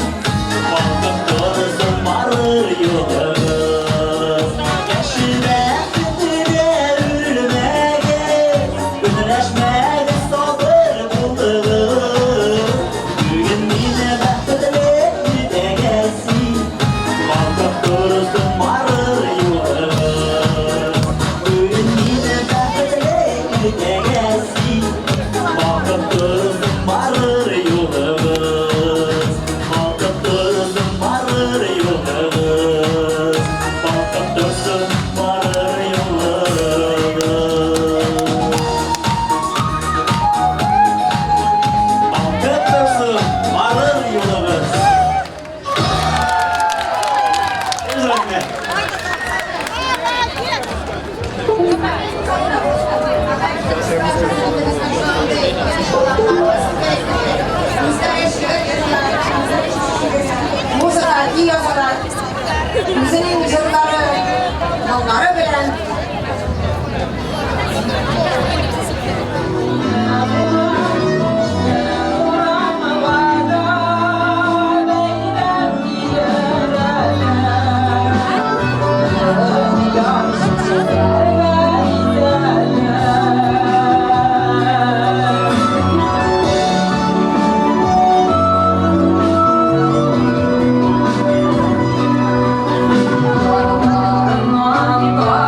Kalkıp durursun varır yolumuz. Keşine hütüne ürülmeyiz. Gönüleşmeyiz sabır buluruz. Bugün yine bəxtli irdegesin. Kalkıp durursun varır yolumuz. Bugün yine bəxtli irdegesin. Kalkıp durursun varır yolumuz. Kalkıp durursun varır yolumuz. Kalkıp dursun varır yolumuz. Kalkıp dursun varır yolumuz. Üzülme. Muzika iyi yazarlar. Müziğin jırları, onları bilen. Aman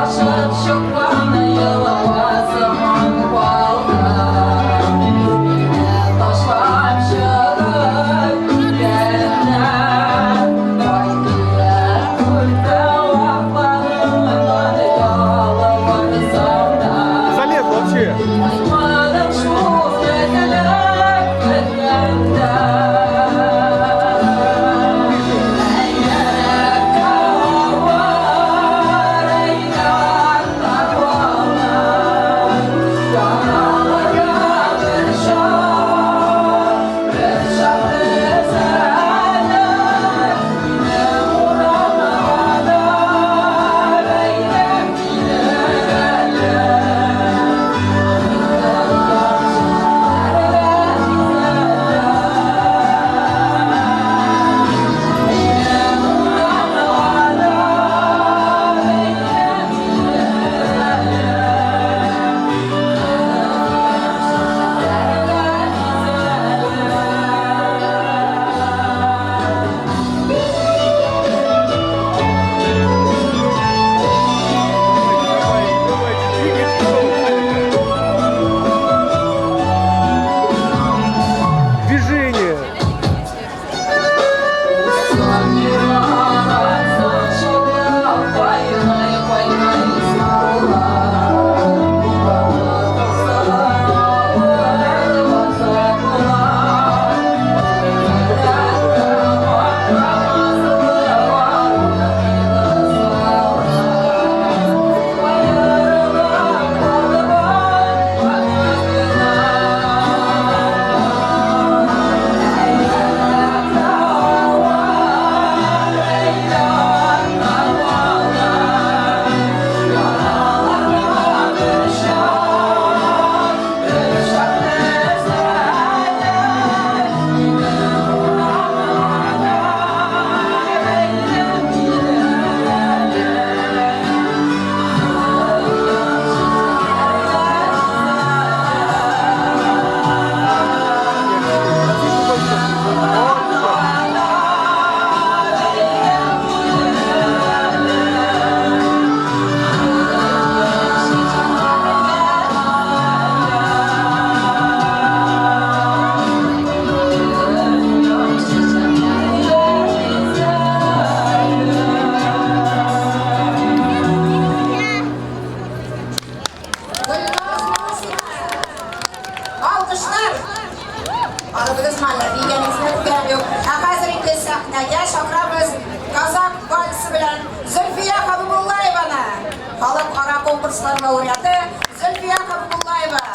халықара конкурстар лауреаты Зульфия Хабибуллаева.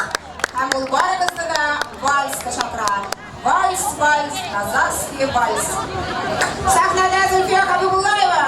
Һәм ул барыбызны да вальска шакыра. Вальс, вальс, казахский вальс. Сәхнәдә Зульфия Хабибуллаева.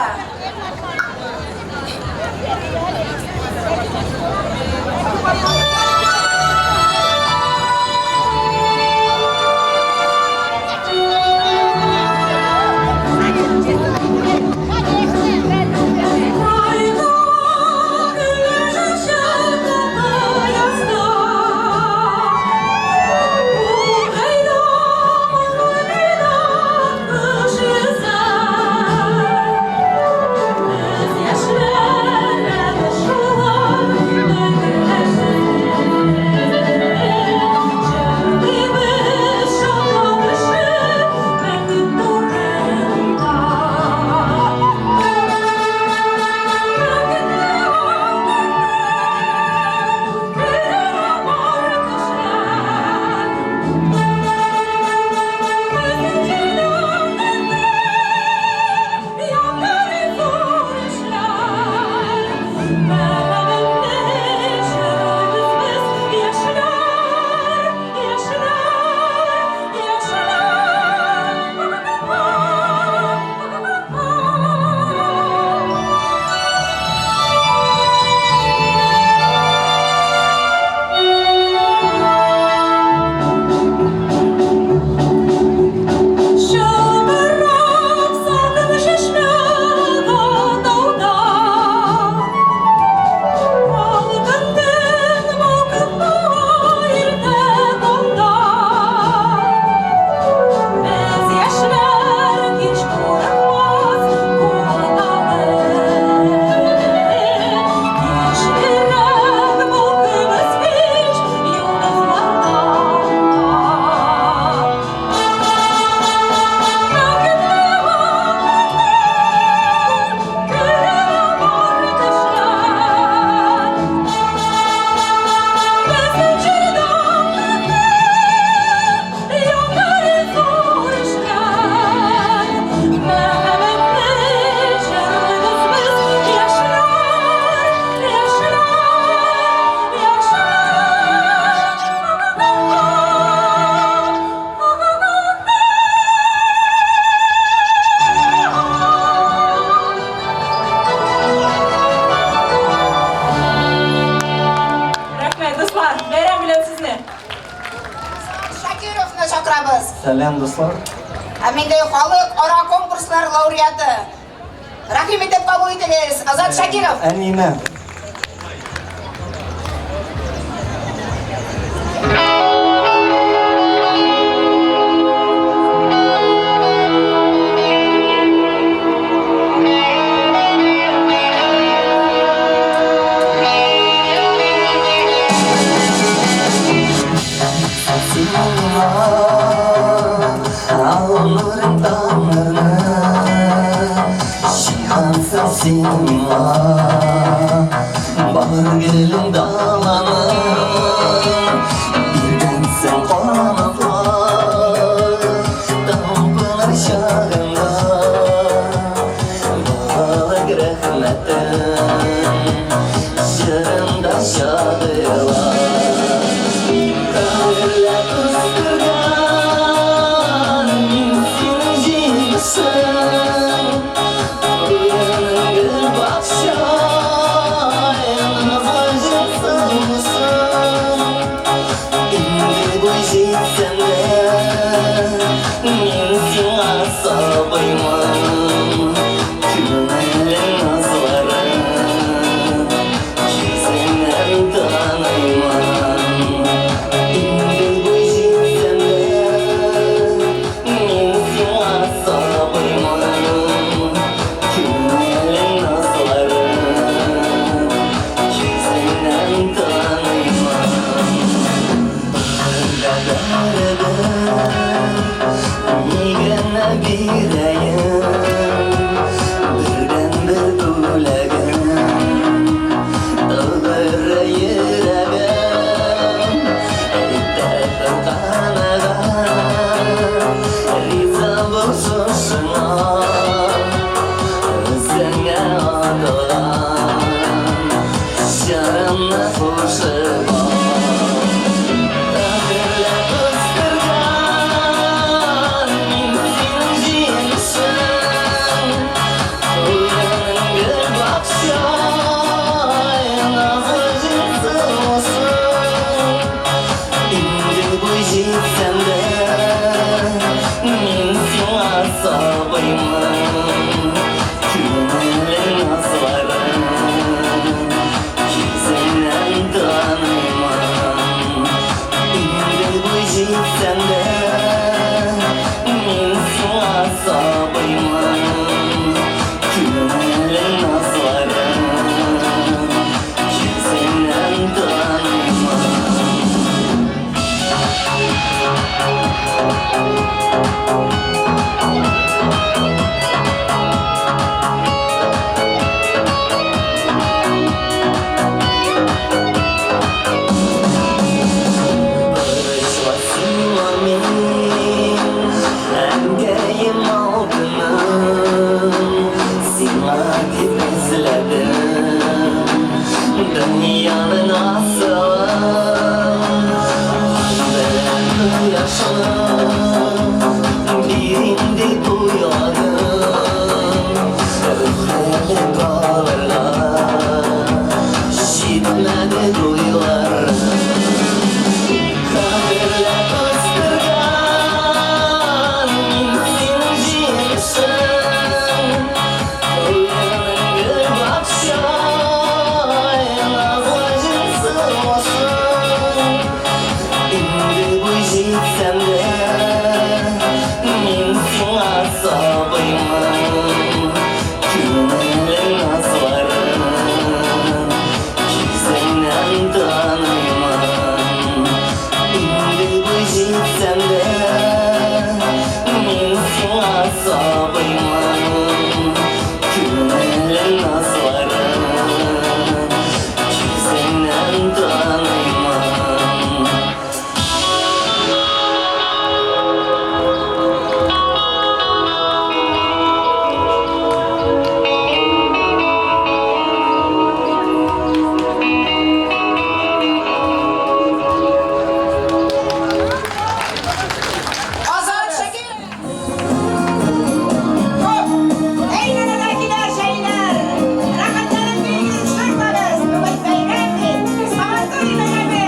Шакировны шақырабыз. Сәлем, достар. Әминде халықара конкурслар лауреаты. Рахим итеп кабул итегез, Азат Шакиров. Әниме. Ağlarım dağlarına Şihansın sinema Bahar gelin dağlana Birden sen konakla Dağpınar şağında Bağlık rahmetin Şırında şadılar Öyle kıskırgan Sabıyım, kümenin nazları Dünyanın aslı Hallerini yaşanır Birinde duyarım Öfreli dağlarlar Şitmedi duyularım Kaderle ıstırgan Zincirsin Uyanır bakşay Nazlıcısı olsun İndi bu jitsem de Minsin asabıyım Kümelin nazlarım Kimsenden tanımam İndi bu jitsem de Minsin asabıyım Kümelin nazlarım Kimsenden tanımam Azat Şekil. Eğlenenler şeyler. Rakatların büyük çıkartlarız. Ümit Bey'lendi. Samantığı ilerledi.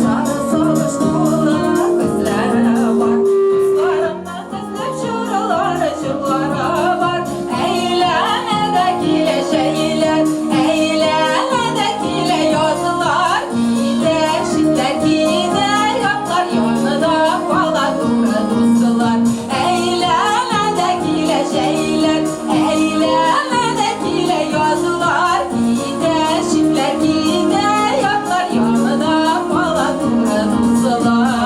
Sarı savuştular kızlara var Dostlarımda kızlık şuralara şuralara var Eğlenedekile şeyler Eğlenedekile yazılar Gideşikler gider yaplar Yanında falan dura dostlar Eğlenedekile şeyler Eğlenedekile yazılar Gideşikler gider yaplar Yanında falan dura dostlar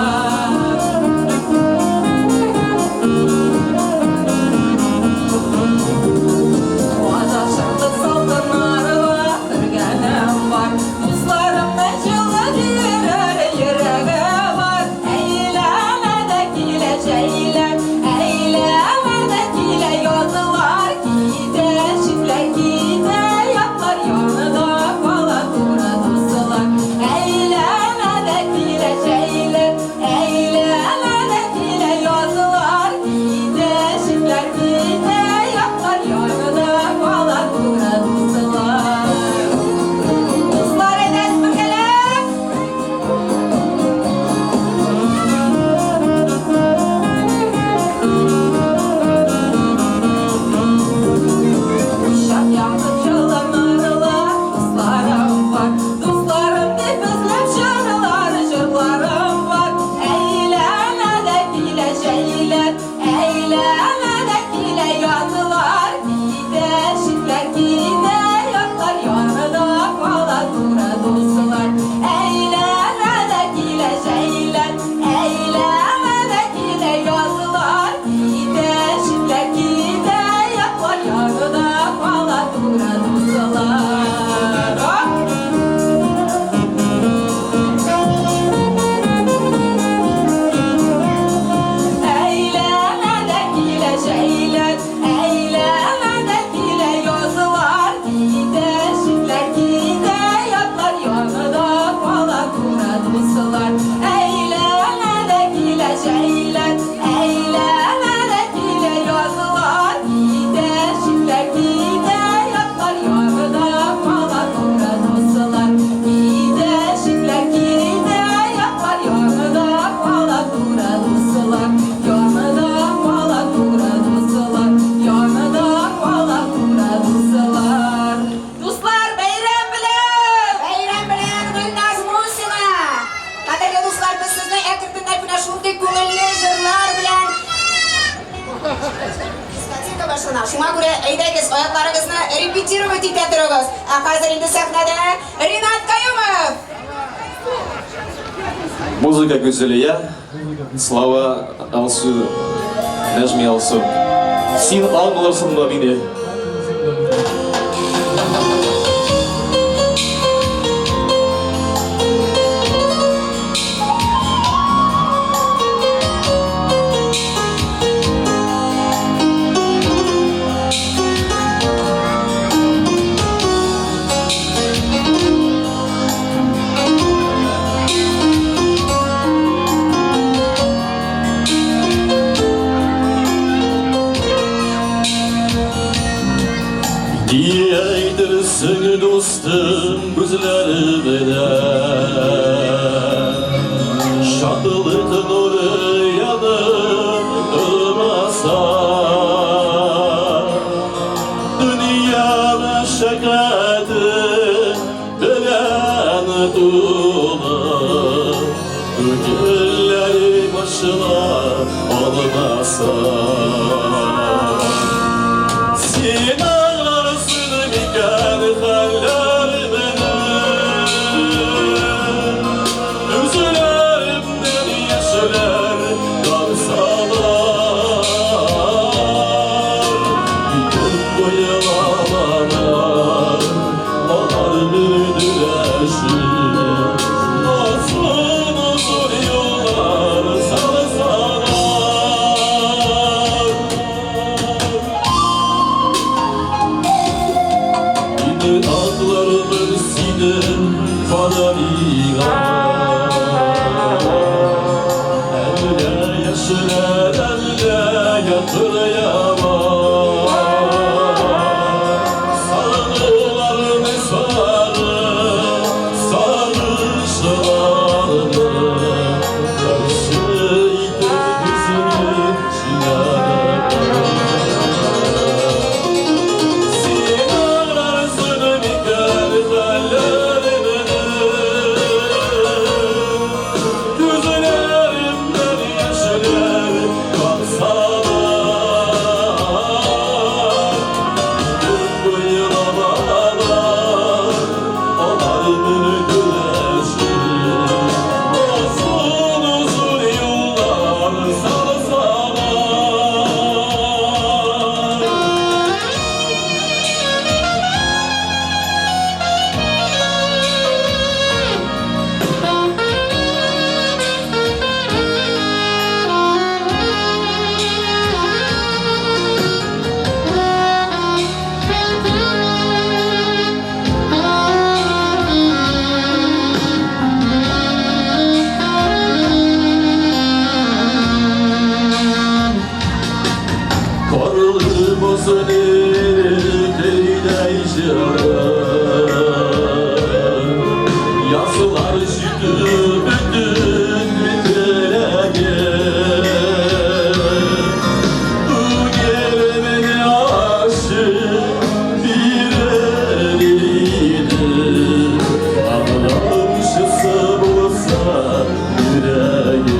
Oada şartlık saltanları var, kırgınım var Dostlarım meçhulda yürür, yüreğe var Eğlenedekile şeyler, eğlenedekile yazılar Gideşikler gider yaplar, yanında falan dura dostlar Eğlenedekile şeyler, eğlenedekile yazılar Gideşikler gider yaplar, yanında falan dura dostlar Dostlar edes bakalım Uşak yakıp çalanlarla dostlarım var Dostlarım hep özlem şarılar, jırlarım var Eğlenedekile şeyler, eğlenedekile yazılar Gideşikler gider yaplar, yanında falan dura dostlar Eğlenedekile şeyler, eğlenedekile yazılar Gideşikler gider yaplar, yanında falan dura dostlar Eğlenedekile şeyler, eğlenedekile yazılar Gideşikler gider yaplar, yanında falan dura dostlar Eğlenedekile şeyler, eğlenedekile yazılar Gideşikler gider yaplar, yanında falan dura dostlar Gideşikler gider yaplar, yanında falan dura dostlar Yanında falan dura dostlar Yanında falan dura dostlar Dostlar bayram bilen Bayram bilen Gülnaz Musina. Kaderli dostlar, biz sizni erkektinler bilen şunday ko'ngilli jırlar bilen diskoteka boshlanadi. Shunga ko'ra aydangiz oyoqlaringizni repetirovать ettiramiz. Hozir endi sahnada Rinat Qayumov. Музыка güzeliye, слава Алсу, Нәжми Алсу. Син аңларсың ба мине? Diyeydirsin dostum gözlerine Şadılık nuru yanıp durmasa Dünya meşakkatı bilen dolu Gülleri başına almasa Sen ağlarsın iken haller benim Üzülerimden yaşlar kalsalar Bir boyu ağlamar Ağlar müdüreşir Olsun uzun yollar salsalar Yine ağlarımın sinem fanaliga Elle yaşlar elle yatırıyamam Sarılar ne sarı sarışlarını Karşıydı gözümün çiğneme Sen ağlarsın iken haller benim Gözlerimden yaşlar kalsalar Gün boyu ağlar Onlar beni güneşir Olsun uzun yollar salsalar Korulmasın eliyle Yazılar sütü bütün bitirege Bu gelemenin aşık bir eliydi Ağlamışsa bulsa yüreği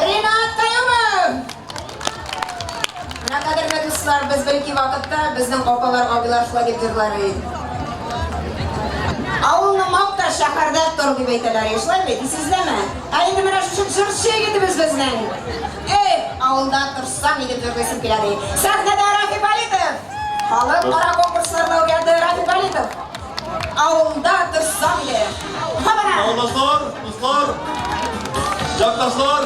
Rinat Qayumov! Mana qadrli do'stlar, biz belki vaqtda bizning opalar, obilar shular deb yig'lar edi. Avulni maqta shaharda tur deb aytalar, eslaymi? Deysizlarmi? Endi mana shu yigitimiz bizning. Avulda tursam deb yurg'isim keladi. Sahnada Rafib Alitov. Xalqaro konkurslar laureati Rafib Alitov. Avulda tursam deb. Hamma. Dostlar, yaqdaşlar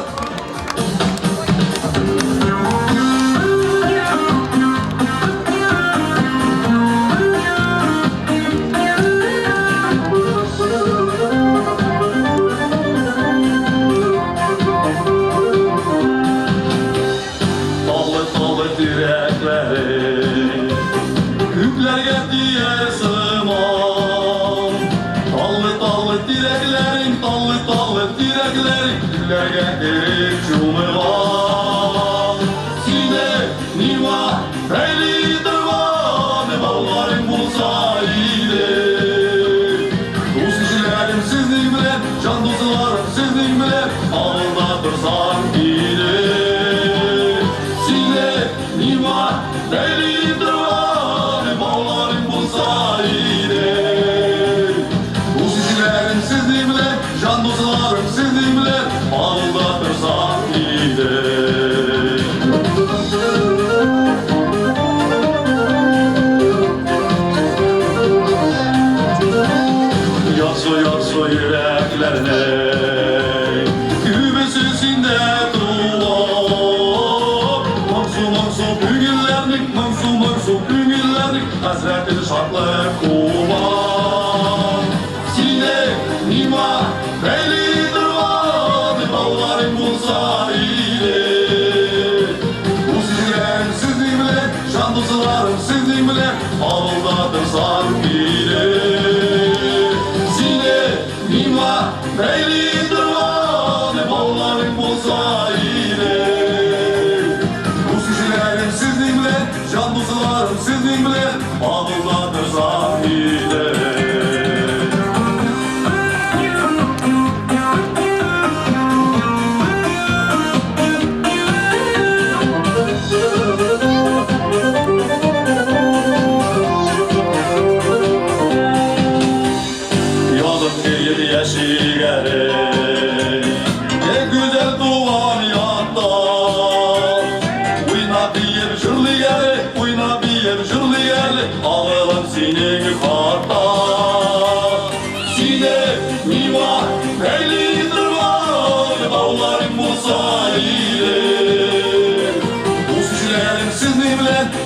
Tallı tallı direklerin, tallı tallı direklerin, güller getirir.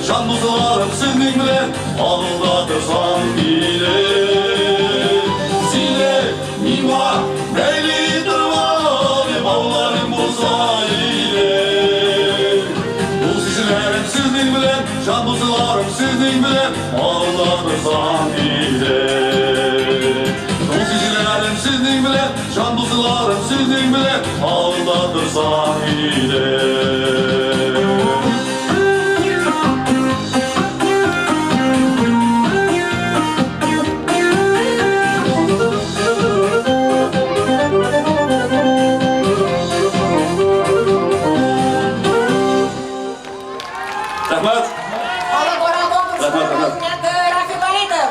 Can buzlarım sizin bilen Ağılda dursan bile Sile mima Beyli durmalı Bağlarım bulsa ile Bu sizlerim sizin bilen Can buzlarım sizin bilen Ağılda dursan bile Bu sizlerim sizin bilen Can buzlarım sizin bilen Ağılda dursan ile Rahmat. Rafi Balidov.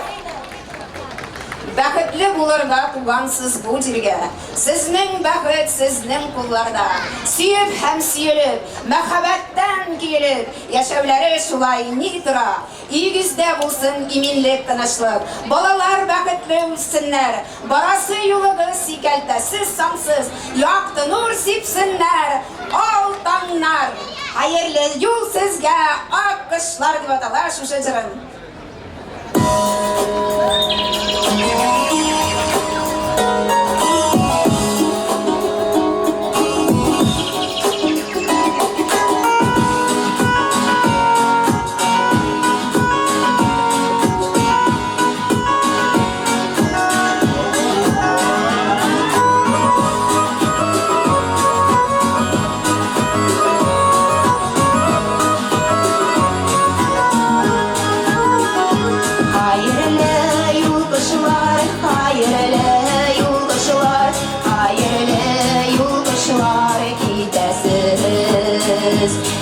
Бақытлы булырга тугансыз бу җиргә. Сезнең бәхет сезнең кулларда. Сөеп һәм сөелеп, мәхәббәттән килеп, яшәүләре шулай ни тора. Игездә булсын иминлек, тынычлык. Балалар бәхетле үссеннәр. Барасы юлыгыз сикәлтәсез сансыз, якты нур сипсеннәр. Ал таңнар. Хәерле юл сезгә, ак кышлар дип аталар шушы җырын.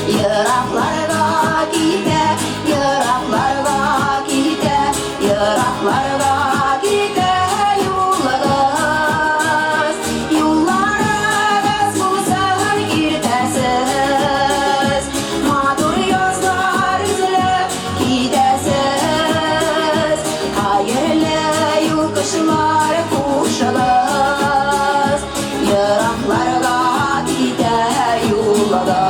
Yıraklarga gide, yıraklarga gide, yıraklarga gide yollarız. Yollarız bulsan girtesiz, madur yazlar izlep gidesiz. Hayırlı yol kışlar kuşalız, yıraklarga gide yollarız.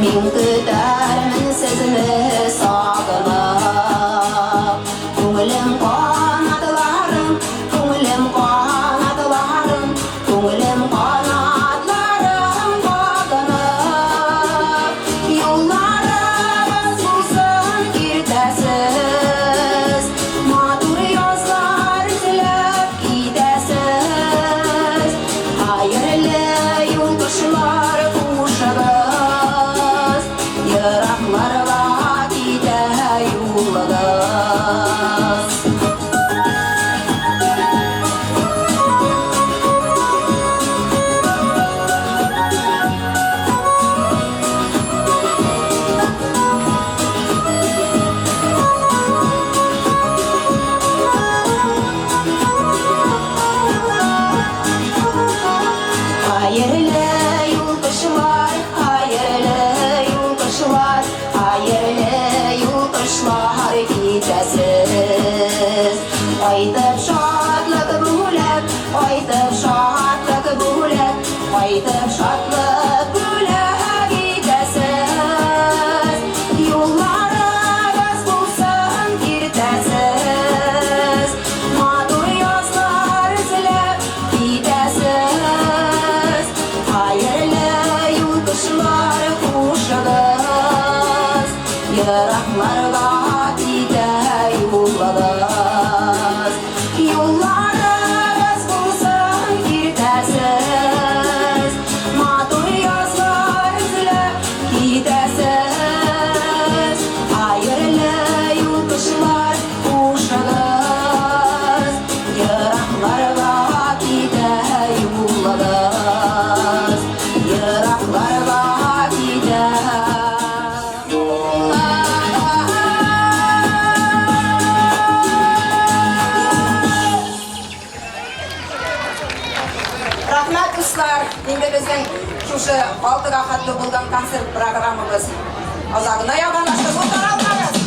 Min güdermin sözünü sağlap Көңілім қанатыларым, көңілім қанатыларым, көңілім қанатыларым бағынып Yollarымыз болсын кертесіз, матур язлар тілеп кетесіз Хайырлы yol кышылар қушығыз Yıraklarga gide yollarız. Hayırlı yol kışlar, hayırlı yol kışlar, hayırlı yol kışlar gidesiz. Aytıp şadlık bülep, aytıp şadlık bülep, aytıp şadlık bülep gidesiz. Yollarımız bulsun girtesiz, matur yazlar izlep gidesiz. Hayırlı yol kışlar kuşağız, yıraklarga gide yollarız. Yollarımız bulsun girtesiz, matur yazlar izlep gidesiz. Hayırlı yol kışlar kuşağız, yıraklarga gide yollarız. Yıraklarga gide Рахмат дуслар, инде безнең шушы 6 хатлы булган концерт программабыз Azagına yamanlaştı, bu taraflarız.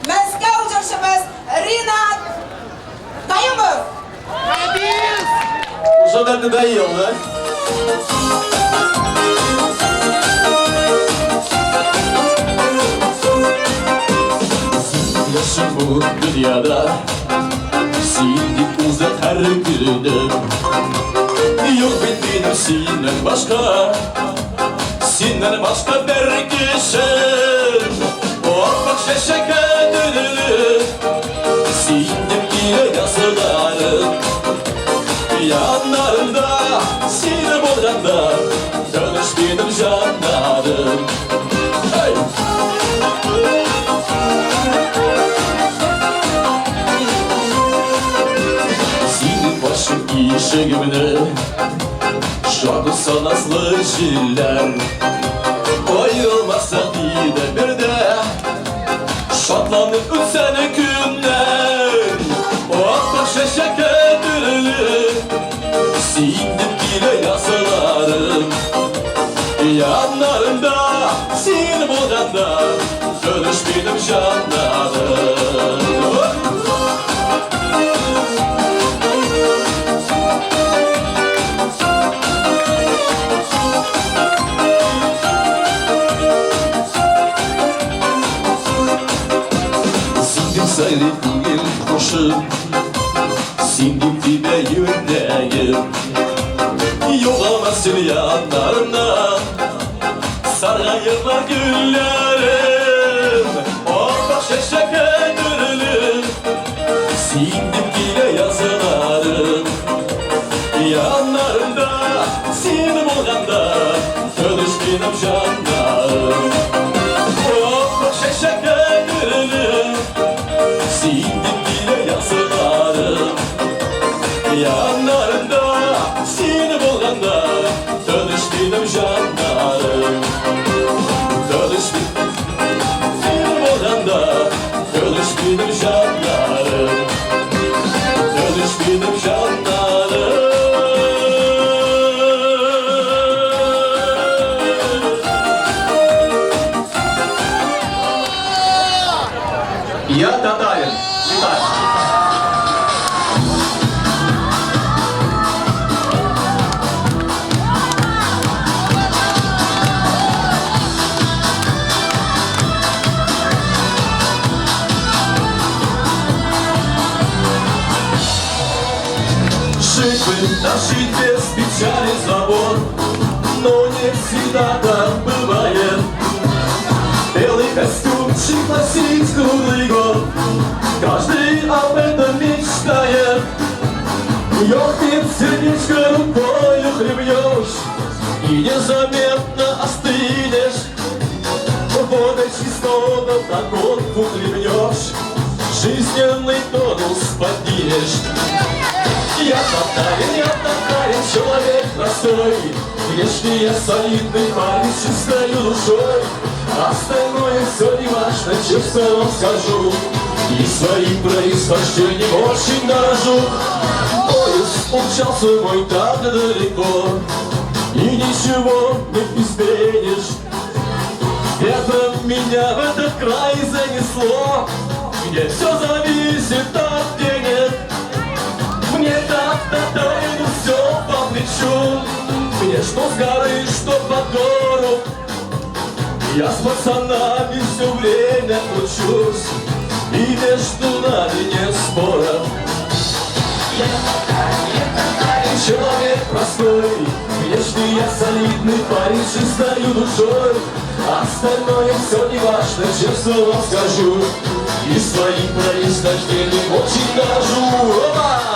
Мәскәү җырчыбыз Ринат Каюмов. Уже ben de dayıyım lan. Yaşım bu dünyada sildik uzak her günüm. Yok benim senden başka, senden başka bir kişi. Ormak şeşeke dönülür, sildim yine yazılarım. Yanlarında, sinem oranda, dönüş benim canlarım. Hey! Senin başın işe gömülür, Şarkısa nazlı jiller Ayrılmasa bir de Şatlanıp ütsene günler Akbaş şeker dürülü Sindip bile yazılarım Yanlarımda seni bulganda Dönüş benim canlarım Sayri kugil koşum Sindim dibe yüreğim Yolamazsın yanlarına Sarayırlar güllerim Orada şeşeke gürülüm Sindim yine yazılarım Yanlarında seni bulganda Dönüş benim canlarım Orada şeşeke gürülüm Sindim yine yazılarım Yanlarında seni bulganda Dönüş benim canlarım Dönüş seni bulganda Dönüş benim canlarım Dönüş benim canlarım Я татарин. Вітаю. Жить бы, жить без печали забот Но не всегда так бывает Белый костюмчик носить круглый год Каждый об этом мечтает Ёхнет сердечко рукою хлебнешь И незаметно остынешь Водой чистого вдогонку хлебнешь Жизненный тонус поднимешь Я татарин, человек простой Внешне я солидный парень с чистой душой Остальное все не важно, честно вам скажу И своим происхождением очень дорожу Поезд умчался мой так далеко И ничего не изменишь Ветром меня в этот край занесло Где все зависит от денег Мне так татарину все по плечу Мне что с горы, что под гору Я с пацанами все время кручусь И между нами нет спора Я татарин, человек простой Внешне я солидный парень с чистою душой Остальное все не важно, честно вам скажу И своим происхождением очень дорожу Опа!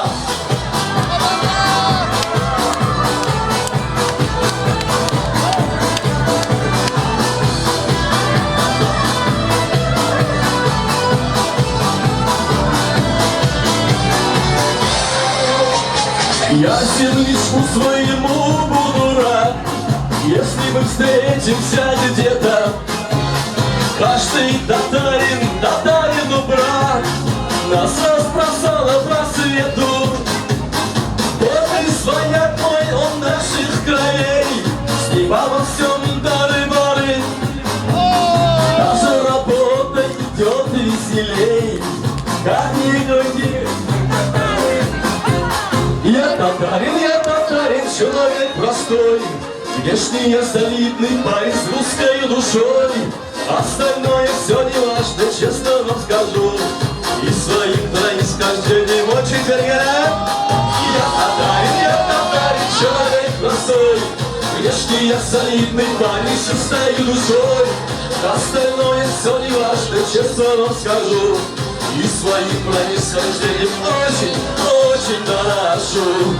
Я земличку своему буду рад, если мы встретимся где-то. Каждый татарин, татарину брат, нас разбросало по свету. Вот и свояк мой, он наших краей, с ним обо всем дары-бары. Наша работа идет веселей, как никаких. Я татарин, человек простой. Внешне я солидный парень с русской душой. Остальное все не важно, честно вам скажу. И своим происхождением очень горят. Я татарин, человек простой. Внешне я солидный парень с чистой душой. Остальное все не важно, честно вам скажу. И своим происхождением очень, очень дорожу.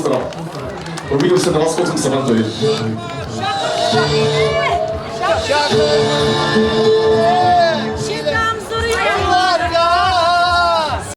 здоров. Увидимся на Московском Сабантуе. Shaka!